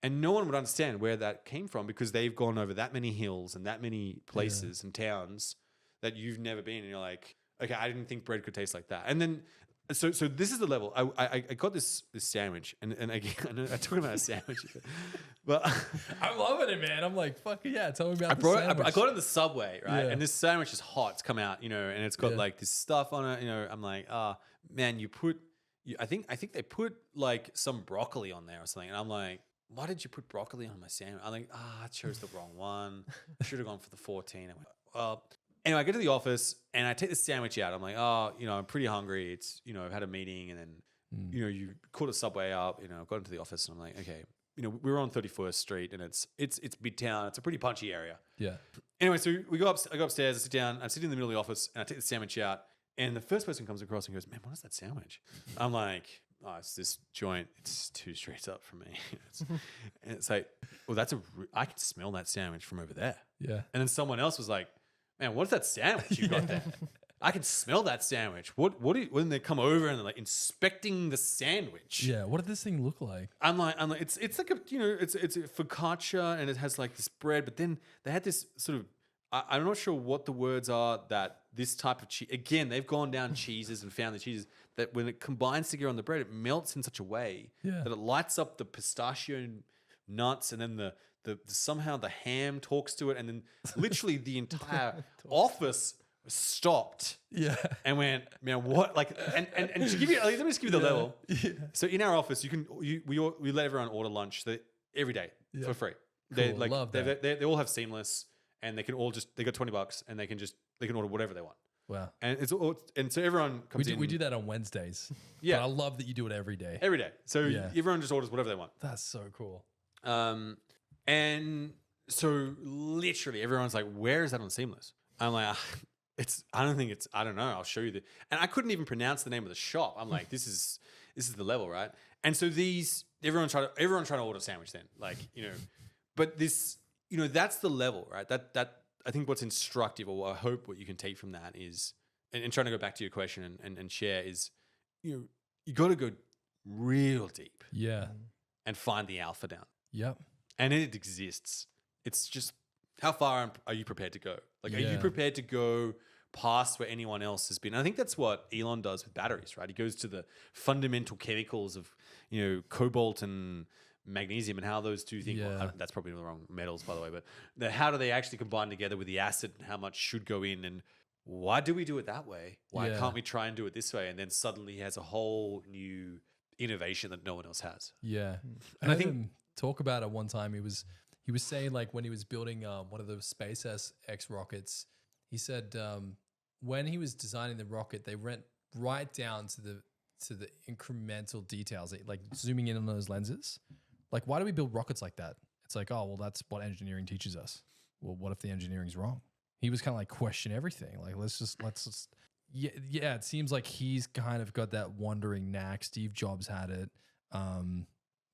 And no one would understand where that came from because they've gone over that many hills and that many places and towns that you've never been. And you're like, okay, I didn't think bread could taste like that. And then, so this is the level. I got this sandwich and again, I talk about a sandwich, but I'm loving it, man. I'm like, fuck yeah. Tell me about the I sandwich. got it in the subway, right? Yeah. And this sandwich is hot. It's come out, you know, and it's got Yeah. like this stuff on it. You know, I'm like, man, I think they put like some broccoli on there or something. And I'm like, why did you put broccoli on my sandwich? I'm like, I chose the wrong one. I should have gone for the 14. I went, well, anyway, I get to the office and I take the sandwich out. I'm like, oh, you know, I'm pretty hungry. It's, you know, I've had a meeting and then, you know, you caught a subway up, you know, I got into the office and I'm like, okay, you know, we're on 31st Street and it's Midtown. It's a pretty punchy area. Yeah. Anyway, so I go upstairs, I sit down, I sit in the middle of the office and I take the sandwich out and the first person comes across and goes, man, what is that sandwich? I'm like, oh, it's this joint. It's 2 streets up from me. And it's like, well, I can smell that sandwich from over there. Yeah. And then someone else was like, man, what's that sandwich you got there? I can smell that sandwich. When they come over and they're like inspecting the sandwich. Yeah. What did this thing look like? I'm like, it's like a, you know, it's a focaccia and it has like this bread, but then they had this sort of, I'm not sure what the words are that this type of cheese, again, they've gone down cheeses and found the cheeses that when it combines together on the bread, it melts in such a way Yeah. that it lights up the pistachio nuts and then the somehow the ham talks to it. And then literally the entire office stopped Yeah. and went, man, what? Like, and to give you, let me just give you the level. Yeah. So in our office, we let everyone order lunch every day for free. They Cool, love that. they all have Seamless, and they can all they got $20, and they can order whatever they want. Wow. And so everyone comes in. We do that on Wednesdays. Yeah. But I love that you do it every day. every day. So Yeah. everyone just orders whatever they want. That's so cool. And so literally everyone's like, where is that on Seamless? I'm like, I don't know. I'll show you and I couldn't even pronounce the name of the shop. I'm like, this is the level, right? And so everyone trying to order a sandwich then, like, you know, But this, that's the level, right? That I think what's instructive, or I hope what you can take from that is, and trying to go back to your question and share is, you got to go real deep Yeah. and find the alpha down. Yep. And it exists. It's just, how far are you prepared to go? Like, are you Yeah. prepared to go past where anyone else has been? I think that's what Elon does with batteries, right? He goes to the fundamental chemicals of, cobalt and magnesium and how those two things, that's probably the wrong metals, by the way, but how do they actually combine together with the acid and how much should go in, and why do we do it that way? Why can't we try and do it this way? And then suddenly he has a whole new innovation that no one else has. Yeah. And I I think- think him talk about it one time. He was saying, like, when he was building one of the SpaceX rockets, he said when he was designing the rocket, they went right down to the incremental details, like zooming in on those lenses. Like, why do we build rockets like that? It's like, oh, well, that's what engineering teaches us. Well, what if the engineering's wrong? He was kind of like, question everything. Like, let's just yeah. It seems like he's kind of got that wandering knack. Steve Jobs had it.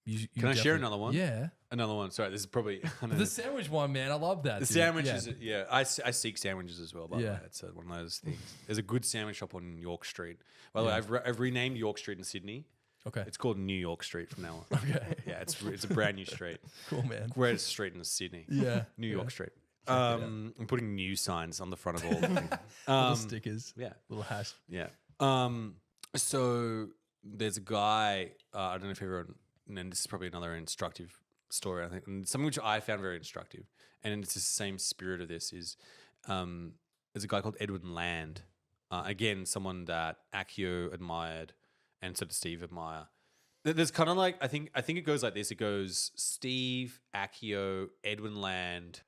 You Can I share another one? Yeah. Another one. Sorry, this is probably The sandwich one, man. I love that. the dude. sandwiches. Yeah. I seek sandwiches as well. By the Yeah. way, it's one of those things. There's a good sandwich shop on York Street. By the way, I've renamed York Street in Sydney. Okay. It's called New York Street from now on. Okay. Yeah, it's a brand new street. Cool, man. Greatest street in Sydney. Yeah. New York Street. it out. I'm putting new signs on the front of all the things. Little stickers. Yeah. Little hash. Yeah. So there's a guy, I don't know if everyone, and this is probably another instructive story, I think, and something which I found very instructive, and it's the same spirit of this, is there's a guy called Edwin Land. Again, someone that Accio admired and so did Steve admire. There's kind of like, I think it goes like this. It goes Steve, Accio, Edwin Land,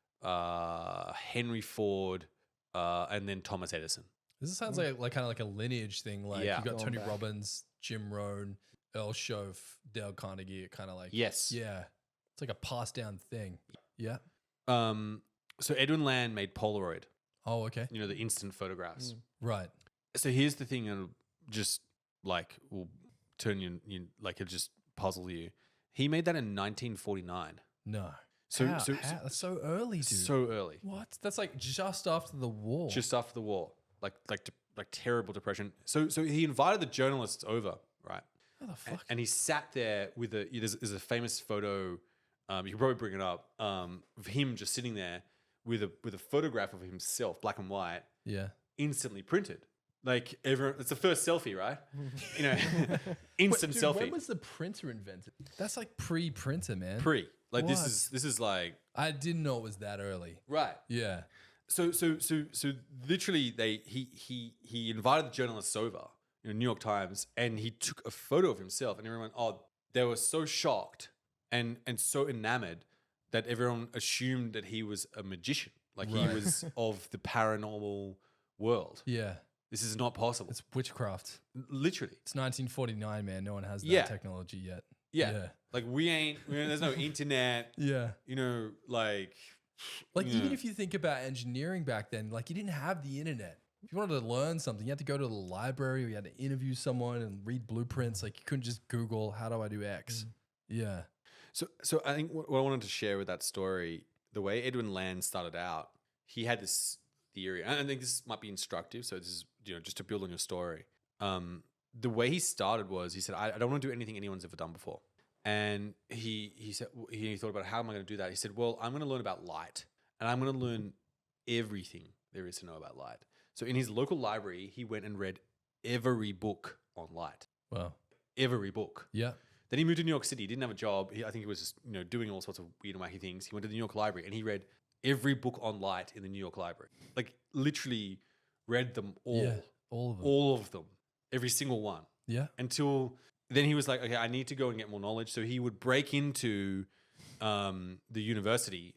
Henry Ford, and then Thomas Edison. This sounds like kind of like a lineage thing. Like, Yeah. you got Going Tony back. Robbins, Jim Rohn, Earl Schoaf, Dale Carnegie. It kind of like, Yes. yeah, it's like a passed down thing. Yeah. So Edwin Land made Polaroid, Oh, okay. the instant photographs. Right. So here's the thing, and just like will turn you like, it'll just puzzle you. He made that in 1949. No. So How? That's so early, dude. so early, What? That's like just after the war. just after the war, like terrible depression. So he invited the journalists over, right? How the fuck? And he sat there with there's a famous photo. You can probably bring it up, of him just sitting there with a photograph of himself, black and white, Yeah. instantly printed. Like, everyone, it's the first selfie, right? Instant Dude, selfie. when was the printer invented? That's like pre-printer, man. Like, What? this is like, I didn't know it was that early. right. Yeah. So literally he invited the journalists over, New York Times, and he took a photo of himself, and everyone, they were so shocked and so enamored that everyone assumed that he was a magician. Like, he Right. was of the paranormal world. Yeah. This is not possible. It's witchcraft. Literally. It's 1949, man. No one has that Yeah. technology yet. Yeah. Like, there's no internet, Yeah. like Even if you think about engineering back then, like, you didn't have the internet. If you wanted to learn something, you had to go to the library, or you had to interview someone and read blueprints. Like, you couldn't just Google, how do I do X? Yeah. So I think what I wanted to share with that story, the way Edwin Land started out, he had this theory. And I think this might be instructive. So this is, just to build on your story. The way he started was, he said, I don't want to do anything anyone's ever done before. And he said, he thought about, how am I going to do that? He said, well, I'm going to learn about light, and I'm going to learn everything there is to know about light. So in his local library, he went and read every book on light. Wow. Every book. Yeah. Then he moved to New York City. He didn't have a job. I think he was just, doing all sorts of weird and wacky things. He went to the New York Library and he read every book on light in the New York Library. Like, literally read them all. Yeah. All of them. All of them. Every single one. Yeah. Until then he was like, okay, I need to go and get more knowledge. So he would break into the university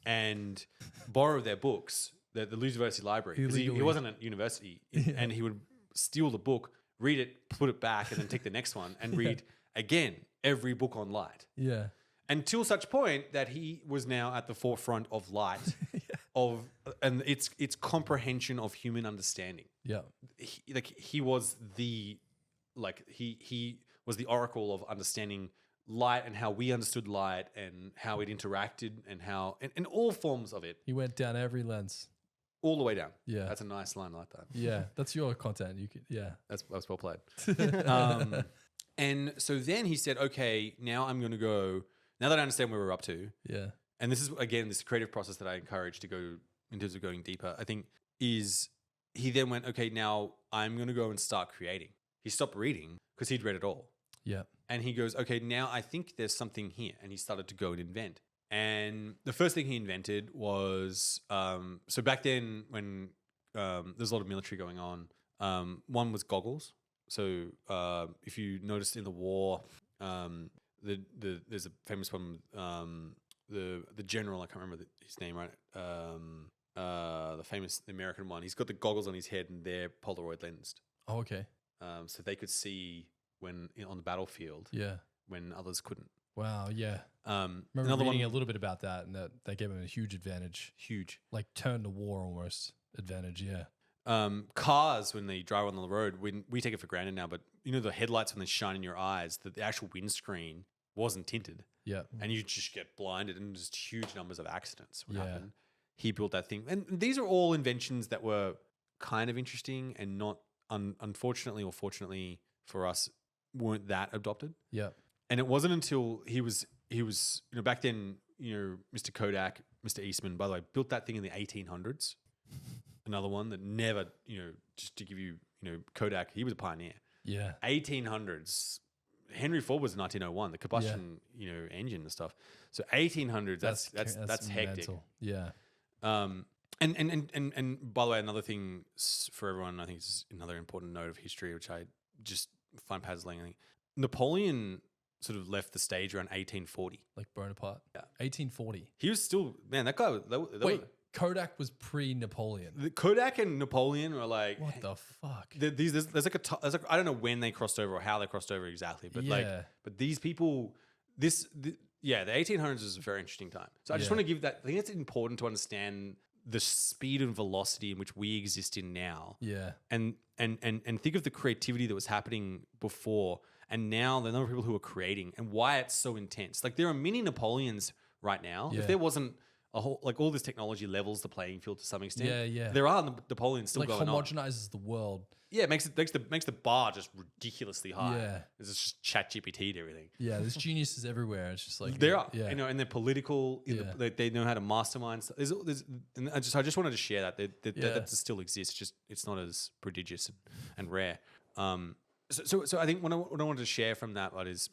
and borrow their books, the university library. Because he Illegally. wasn't at university. And he would steal the book, read it, put it back, and then take the next one and read again every book on light. Yeah. Until such point that he was now at the forefront of light, and its comprehension of human understanding. Yeah. He was the oracle of understanding light and how we understood light and how it interacted and how and all forms of it, He went down every lens. all the way down. Yeah. That's a nice line. I like that. Yeah, that's your content. You could, yeah. That was well played. And so then he said, okay, now I'm going to go, now that I understand where we're up to, Yeah. and this is, again, this creative process that I encourage to go in terms of going deeper, I think is he then went, okay, now I'm going to go and start creating. He stopped reading because he'd read it all. Yeah. And he goes, okay, now I think there's something here. And he started to go and invent. And the first thing he invented was, so back then when there's a lot of military going on, one was goggles. So if you noticed in the war, there's a famous one, the general, I can't remember his name, right? The American one. He's got the goggles on his head and they're Polaroid lensed. Oh, okay. So they could see when on the battlefield Yeah. when others couldn't. Wow. Yeah. Remember Remember reading a little bit about that, and that they gave him a huge advantage, huge. like turn to war almost advantage. Yeah. Cars, when they drive on the road, when we take it for granted now, but you know the headlights when they shine in your eyes, the actual windscreen wasn't tinted, Yeah. and you just get blinded, and just huge numbers of accidents would Yeah. happen. He built that thing, and these are all inventions that were kind of interesting and not, unfortunately or fortunately for us, weren't that adopted. Yeah. And it wasn't until he was back then, Mr. Kodak, Mr. Eastman, by the way, built that thing in the 1800s. Another one that never, just to give you, Kodak, he was a pioneer. Yeah. 1800s. Henry Ford was 1901, the combustion, engine and stuff. So 1800s, that's hectic. mental. Yeah. And by the way, another thing for everyone, I think is another important note of history, which I just find puzzling. I think Napoleon sort of left the stage around 1840. Like Bonaparte. Yeah. 1840. He was still, man, that guy. Wait, Kodak was pre-Napoleon. The Kodak and Napoleon were like, What the fuck? there's like I don't know when they crossed over or how they crossed over exactly, but but these people, the 1800s was a very interesting time. So I just want to give that. I think it's important to understand the speed and velocity in which we exist in now. Yeah. And think of the creativity that was happening before, and now the number of people who are creating, and why it's so intense. Like there are mini Napoleons right now. Yeah. If there wasn't a whole, like all this technology levels the playing field to some extent. Yeah. There are Napoleons still Like going on. homogenizes the world. Yeah, it makes the bar just ridiculously high. Yeah. It's just chat GPT to everything. Yeah, there's geniuses everywhere. It's just like There are, yeah. and they're political. They know how to mastermind stuff. And I just wanted to share that still exists. It's not as prodigious and rare. So I think what I wanted to share from that is,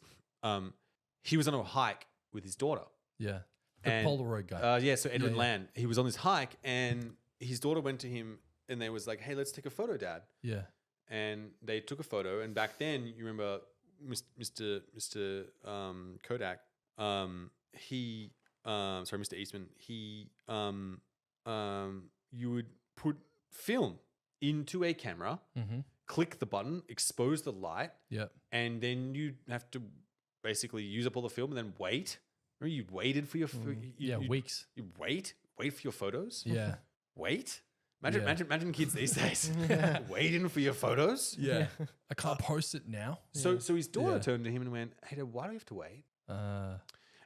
he was on a hike with his daughter. Yeah. The And, Polaroid guy. So Edwin Land, he was on this hike, and his daughter went to him, and they was like, "Hey, let's take a photo, Dad." Yeah. And they took a photo. And back then, you remember Mr. Kodak, Mr. Eastman, you would put film into a camera, click the button, expose the light, and then you'd have to basically use up all the film and then wait. Remember you waited for your weeks. You wait for your photos. Yeah. Wait. Imagine kids these days waiting for your photos. Yeah. I can't post it now. So his daughter turned to him and went, "Hey, Dad, why do we have to wait?" Uh,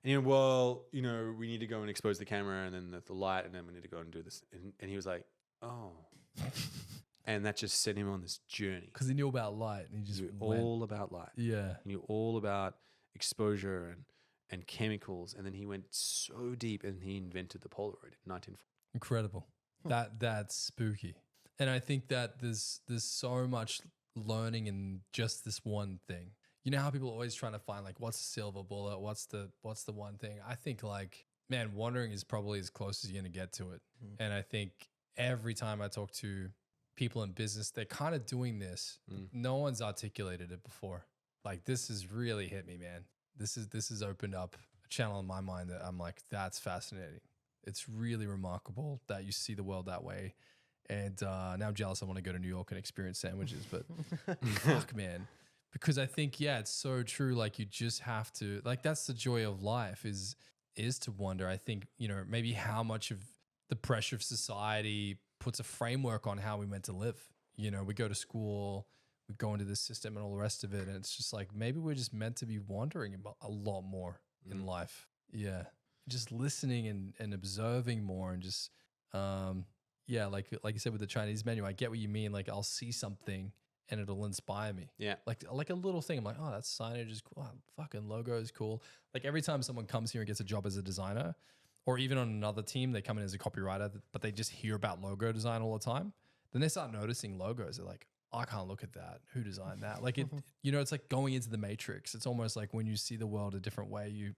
And he went, "Well, we need to go and expose the camera and then the light, and then we need to go and do this." And he was like, "Oh." And that just sent him on this journey. Because he knew about light and he just He knew went. all about light. Yeah. He knew all about exposure and chemicals. And then he went so deep and he invented the Polaroid in 1940. Incredible. That's spooky. And I think that there's so much learning in just this one thing. You know how people are always trying to find like what's the silver bullet, what's the one thing? I think like, man, wandering is probably as close as you're gonna get to it. And I think every time I talk to people in business, they're kind of doing this. No one's articulated it before. Like this has really hit me, man. This has opened up a channel in my mind that I'm like, that's fascinating. It's really remarkable that you see the world that way. And now I'm jealous. I want to go to New York and experience sandwiches, but fuck, man. Because I think, it's so true. Like you just have to, like that's the joy of life is to wonder. I think, maybe how much of the pressure of society puts a framework on how we're meant to live. We go to school, we go into this system and all the rest of it. And it's just like, maybe we're just meant to be wondering about a lot more in life. Yeah. Just listening and observing more and just, yeah, like you said with the Chinese menu, I get what you mean. Like I'll see something and it'll inspire me. Yeah. Like a little thing. I'm like, oh, that signage is cool. Oh, fucking logo is cool. Like every time someone comes here and gets a job as a designer, or even on another team, they come in as a copywriter, but they just hear about logo design all the time. Then they start noticing logos. They're like, I can't look at that. Who designed that? Like it, it's like going into the matrix. It's almost like when you see the world a different way, you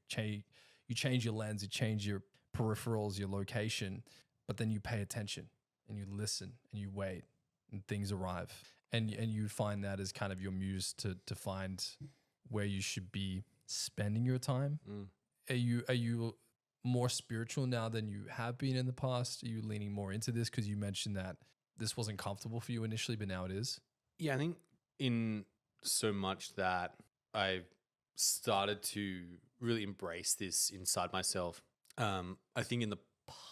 change your lens, you change your peripherals, your location, but then you pay attention and you listen and you wait and things arrive. And you find that as kind of your muse to find where you should be spending your time. Are you more spiritual now than you have been in the past? Are you leaning more into this? Because you mentioned that this wasn't comfortable for you initially, but now it is. Yeah, I think in so much that I've started to really embrace this inside myself. I think in the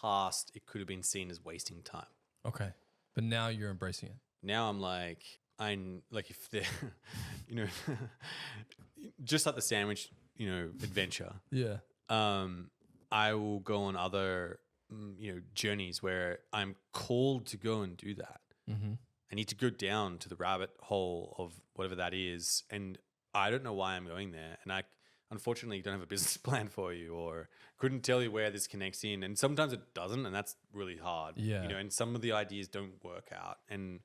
past, it could have been seen as wasting time. Okay. But now you're embracing it. Now I'm like, if they're, just like the sandwich, adventure. Yeah. I will go on other, journeys where I'm called to go and do that. Mm-hmm. I need to go down to the rabbit hole of whatever that is. And I don't know why I'm going there. And I unfortunately don't have a business plan for you or couldn't tell you where this connects in. And sometimes it doesn't. And that's really hard. Yeah. And some of the ideas don't work out. And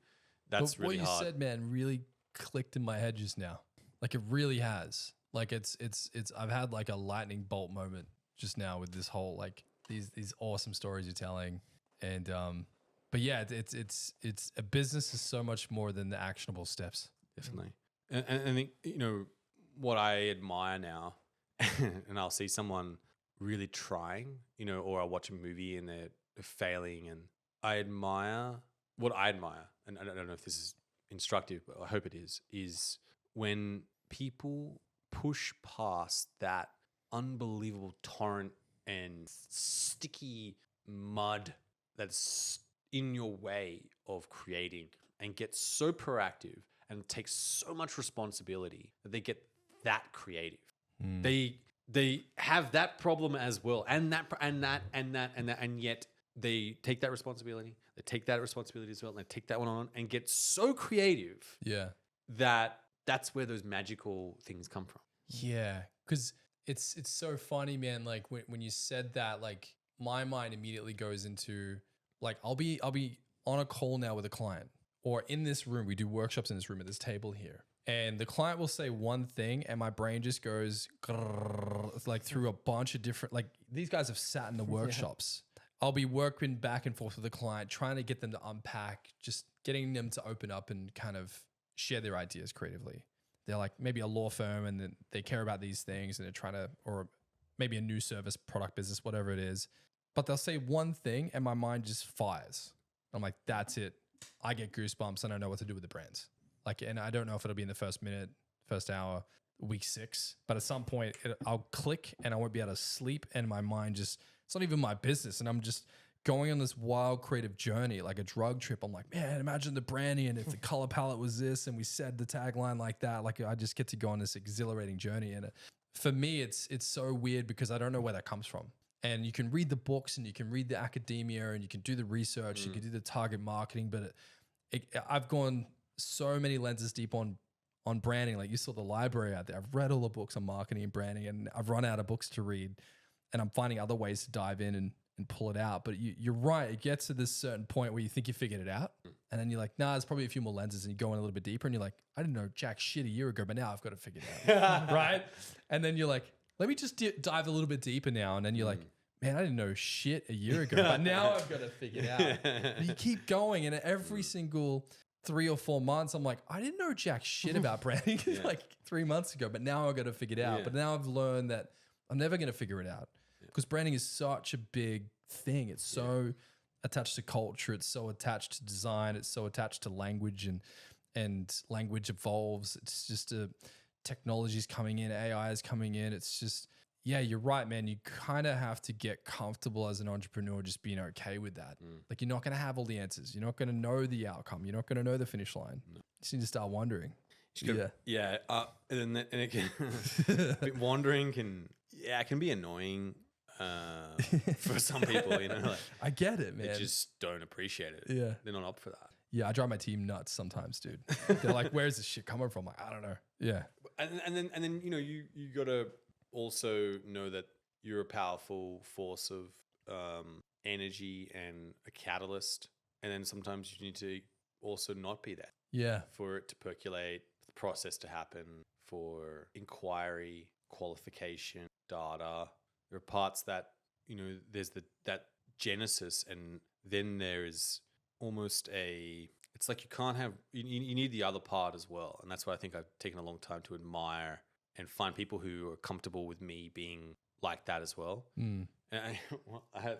that's really hard. What you said, man, really clicked in my head just now. Like it really has. Like it's I've had like a lightning bolt moment just now with this whole, like these awesome stories you're telling. And, but yeah, it's a business is so much more than the actionable steps. Definitely. And I think, what I admire now, and I'll see someone really trying, or I'll watch a movie and they're failing, and I admire, and I don't know if this is instructive, but I hope it is when people push past that unbelievable torrent and sticky mud that's in your way of creating and get so proactive and take so much responsibility that they get that creative. They have that problem as well, and yet they take that responsibility. They take that responsibility as well, and they take that one on and get so creative. Yeah, that's where those magical things come from. Yeah, because it's so funny, man. Like when you said that, like my mind immediately goes into like I'll be on a call now with a client, or in this room. We do workshops in this room at this table here. And the client will say one thing and my brain just goes like through a bunch of different, like these guys have sat in the workshops. Yeah. I'll be working back and forth with the client, trying to get them to unpack, just getting them to open up and kind of share their ideas creatively. They're like maybe a law firm and then they care about these things and they're trying to, or maybe a new service, product, business, whatever it is. But they'll say one thing and my mind just fires. I'm like, that's it. I get goosebumps and I know what to do with the brands. Like, and I don't know if it'll be in the first minute, first hour, week 6, but at some point I'll click and I won't be able to sleep and my mind just, it's not even my business. And I'm just going on this wild creative journey, like a drug trip. I'm like, man, imagine the branding and if the color palette was this and we said the tagline like that, like I just get to go on this exhilarating journey. And for me, it's so weird because I don't know where that comes from. And you can read the books and you can read the academia and you can do the research, you can do the target marketing, but I've gone so many lenses deep on branding. Like you saw the library out there. I've read all the books on marketing and branding and I've run out of books to read and I'm finding other ways to dive in and pull it out. But you're right. It gets to this certain point where you think you figured it out and then you're like, nah, there's probably a few more lenses and you go in a little bit deeper and you're like, I didn't know jack shit a year ago, but now I've got to figure it out. Right. And then you're like, let me just dive a little bit deeper now. And then you're like, man, I didn't know shit a year ago, but now I've got to figure it out. And you keep going and every single 3 or 4 months, I'm like, I didn't know jack shit about branding like 3 months ago, but now I've got to figure it out. Yeah. But now I've learned that I'm never going to figure it out because branding is such a big thing. It's so attached to culture. It's so attached to design. It's so attached to language and language evolves. It's just technology's coming in, AI is coming in. It's just, yeah, you're right, man. You kind of have to get comfortable as an entrepreneur just being okay with that. Like you're not going to have all the answers. You're not going to know the outcome. You're not going to know the finish line. No. Just need to start wondering. Yeah. And it can a bit wandering can be annoying for some people, you know. Like, I get it, man. they just don't appreciate it. Yeah. They're not up for that. Yeah, I drive my team nuts sometimes, dude. They're like, "Where's this shit coming from?" Like, I don't know. Yeah. And then you know you gotta also know that you're a powerful force of energy and a catalyst, and then sometimes you need to also not be that. Yeah. For it to percolate, for the process to happen, for inquiry, qualification, data. There are parts that, you know, there's that genesis, and then there is almost it's like you can't have, you need the other part as well. And that's why I think I've taken a long time to admire and find people who are comfortable with me being like that as well. And I had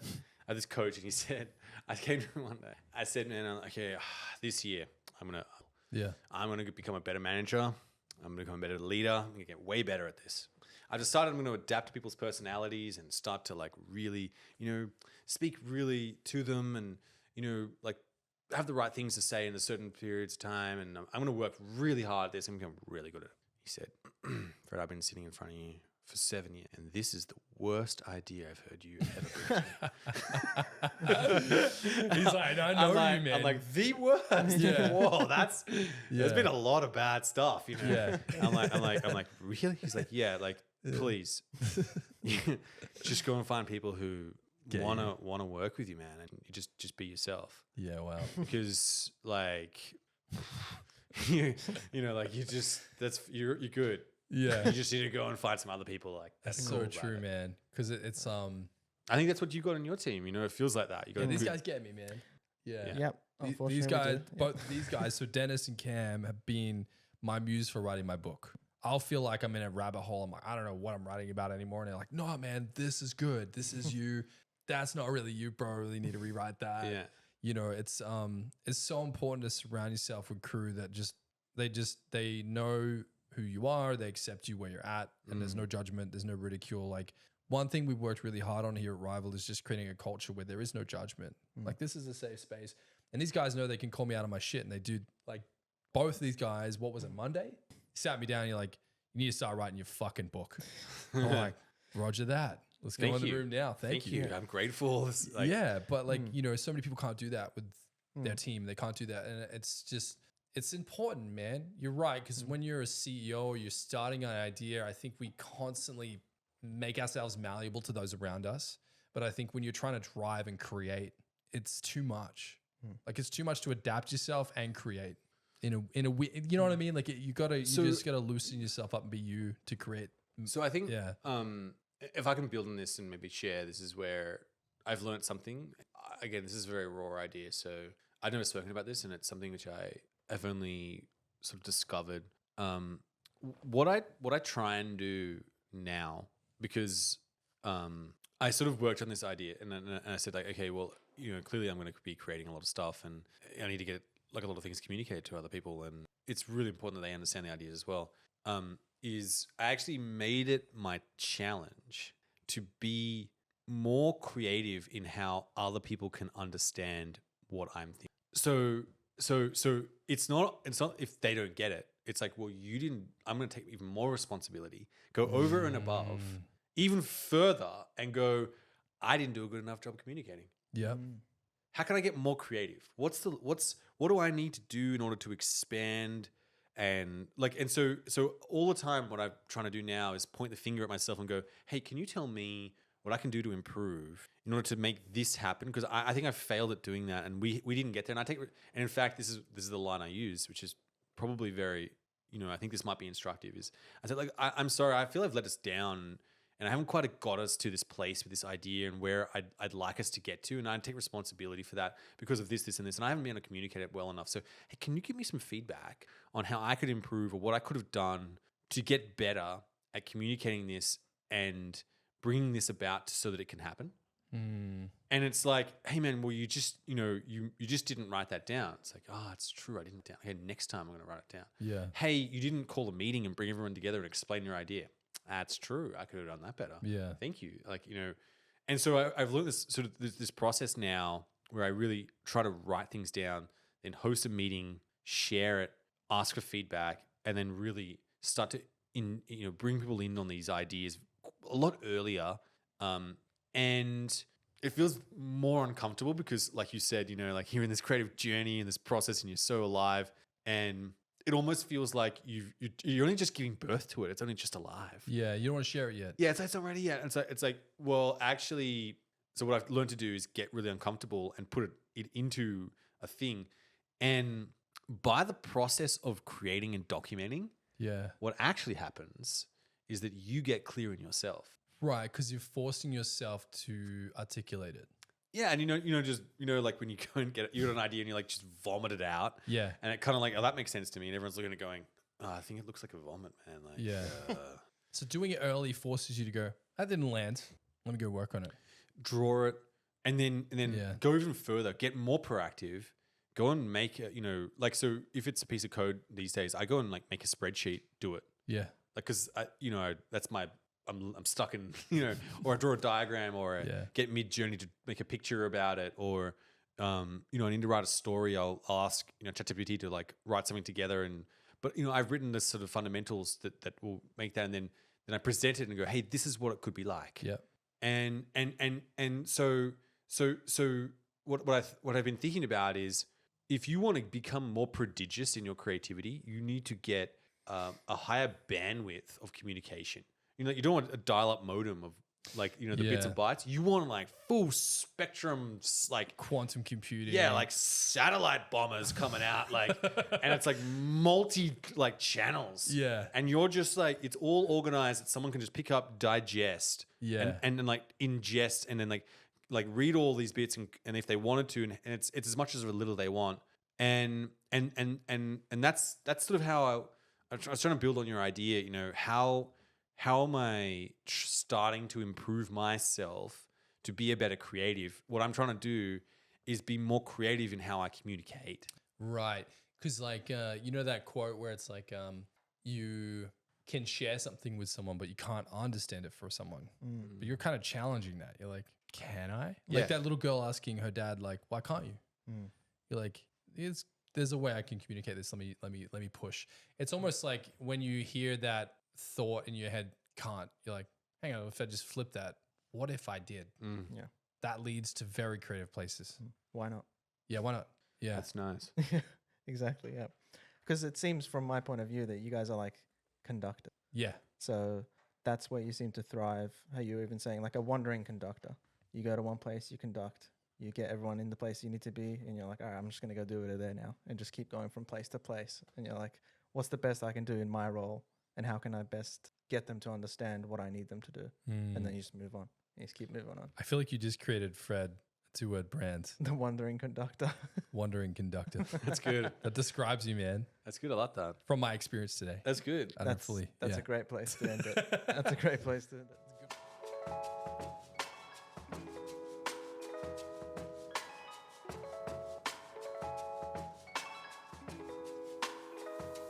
this coach, and he said, I came to him one day, I said, man, okay, this year I'm going to become a better manager. I'm going to become a better leader. I'm going to get way better at this. I decided I'm going to adapt to people's personalities and start to like really, you know, speak really to them, and, you know, like have the right things to say in a certain periods of time. And I'm going to work really hard at this. I'm going to become really good at it. He said, Fred, I've been sitting in front of you for 7 years, and this is the worst idea I've heard you ever bring. He's like, I know you, man. I'm like, the worst. Yeah. Whoa, there's been a lot of bad stuff, you know. Yeah. I'm like, really? He's like, yeah, like, please, just go and find people who wanna work with you, man, and you just be yourself. Yeah, wow. Because like, you know, like you're good. Yeah. You just need to go and find some other people like That's cool so about true, it. man. Because it's I think that's what you got on your team. You know, it feels like that. You got these guys get me, man. Yeah. Yep. Unfortunately, These we guys, do. both these guys, so Dennis and Cam have been my muse for writing my book. I'll feel like I'm in a rabbit hole. I'm like, I don't know what I'm writing about anymore. And they're like, no, man, this is good. This is you. That's not really you, bro. Really need to rewrite that. Yeah. You know, it's so important to surround yourself with crew that they know who you are, they accept you where you're at, and there's no judgment, there's no ridicule. Like, one thing we've worked really hard on here at Rival is just creating a culture where there is no judgment. Like, this is a safe space. And these guys know they can call me out on my shit, and they do. Like, both of these guys, what was it, Monday? Sat me down, and you're like, you need to start writing your fucking book. I'm like, roger that. Let's go in the room now. Thank you. I'm grateful. Like, yeah, but like, you know, so many people can't do that with their team. They can't do that. And it's important, man. You're right. Because when you're a CEO or you're starting an idea, I think we constantly make ourselves malleable to those around us. But I think when you're trying to drive and create, it's too much. Like, it's too much to adapt yourself and create in a way. You know what I mean? Like, you just gotta loosen yourself up and be you to create. So I think, if I can build on this and maybe share, this is where I've learned something. Again, this is a very raw idea, so I've never spoken about this, and it's something which I've only sort of discovered. What I try and do now, because I sort of worked on this idea, and I said, like, okay, well, you know, clearly I'm going to be creating a lot of stuff, and I need to get like a lot of things communicated to other people, and it's really important that they understand the ideas as well. Is I actually made it my challenge to be more creative in how other people can understand what I'm thinking. So it's not if they don't get it. It's like, well, you didn't. I'm going to take even more responsibility, go over and above, even further, and go, I didn't do a good enough job communicating. Yeah. How can I get more creative? What do I need to do in order to expand? And so all the time, what I'm trying to do now is point the finger at myself and go, hey, can you tell me what I can do to improve in order to make this happen? Because I think I failed at doing that, and we didn't get there. And in fact, this is the line I use, which is probably very, you know, I think this might be instructive. Is I said, like, I'm sorry, I feel I've let us down, and I haven't quite got us to this place with this idea and where I'd like us to get to. And I take responsibility for that because of this, and this. And I haven't been able to communicate it well enough. So, hey, can you give me some feedback on how I could improve or what I could have done to get better at communicating this and bringing this about so that it can happen? And it's like, hey, man, well, you just didn't write that down. It's like, oh, it's true. I didn't. Okay, next time I'm going to write it down. Yeah. Hey, you didn't call a meeting and bring everyone together and explain your idea. That's true. I could have done that better. Yeah. Thank you. Like, you know, and so I've learned this sort of this process now where I really try to write things down, then host a meeting, share it, ask for feedback, and then really start to bring people in on these ideas a lot earlier. And it feels more uncomfortable because, like you said, like you're in this creative journey and this process and you're so alive, and it almost feels like you're only just giving birth to it. It's only just alive. Yeah, you don't want to share it yet. Yeah, it's not ready yet. And so it's like, well, actually, so what I've learned to do is get really uncomfortable and put it into a thing. And by the process of creating and documenting, what actually happens is that you get clear in yourself. Right, because you're forcing yourself to articulate it. Yeah, and like when you go and you got an idea and you like just vomit it out. Yeah. And it kind of like, oh, that makes sense to me. And everyone's looking at it going, oh, I think it looks like a vomit, man. Like, yeah. So doing it early forces you to go, that didn't land. Let me go work on it. Draw it, and then go even further. Get more proactive. Go and make it, like, so if it's a piece of code these days, I go and like make a spreadsheet, do it. Yeah. Like, cause that's my, I'm stuck in, or I draw a diagram, or get Mid-Journey to make a picture about it, or, I need to write a story. I'll ask, ChatGPT to like write something together. But I've written this sort of fundamentals that will make that. And then I present it and go, hey, this is what it could be like. Yeah. And so what I've been thinking about is, if you want to become more prodigious in your creativity, you need to get a higher bandwidth of communication. You don't want a dial-up modem of like, the bits and bytes. You want like full spectrum, like quantum computing. Yeah, like satellite bombers coming out, like, and it's like multi like channels. Yeah. And you're just like, it's all organized that someone can just pick up, digest, and then like ingest, and then like read all these bits, and if they wanted to, and it's as much as little they want, and that's sort of how I was trying to build on your idea. How am I starting to improve myself to be a better creative? What I'm trying to do is be more creative in how I communicate. Right, because like that quote where it's like you can share something with someone, but you can't understand it for someone. But you're kind of challenging that. You're like, can I? Like that little girl asking her dad, like, why can't you? You're like, there's a way I can communicate this. Let me push. It's almost like when you hear that thought in your head, can't. You're like, hang on, if I just flip that, what if I did? Yeah. That leads to very creative places. Why not? Yeah, why not? Yeah. That's nice. Exactly, yeah. Because it seems from my point of view that you guys are like conductors. Yeah. So that's where you seem to thrive. How you were even saying, like a wandering conductor. You go to one place, you conduct, you get everyone in the place you need to be, and you're like, all right, I'm just going to go do it there now, and just keep going from place to place. And you're like, what's the best I can do in my role, and how can I best get them to understand what I need them to do? And then you just move on. You just keep moving on. I feel like you just created Fred, a 2-word brand. The wandering conductor. Wandering conductor. That's good. That describes you, man. That's good. I like that. From my experience today. That's good. That's a great place to end it. That's a great place to end it.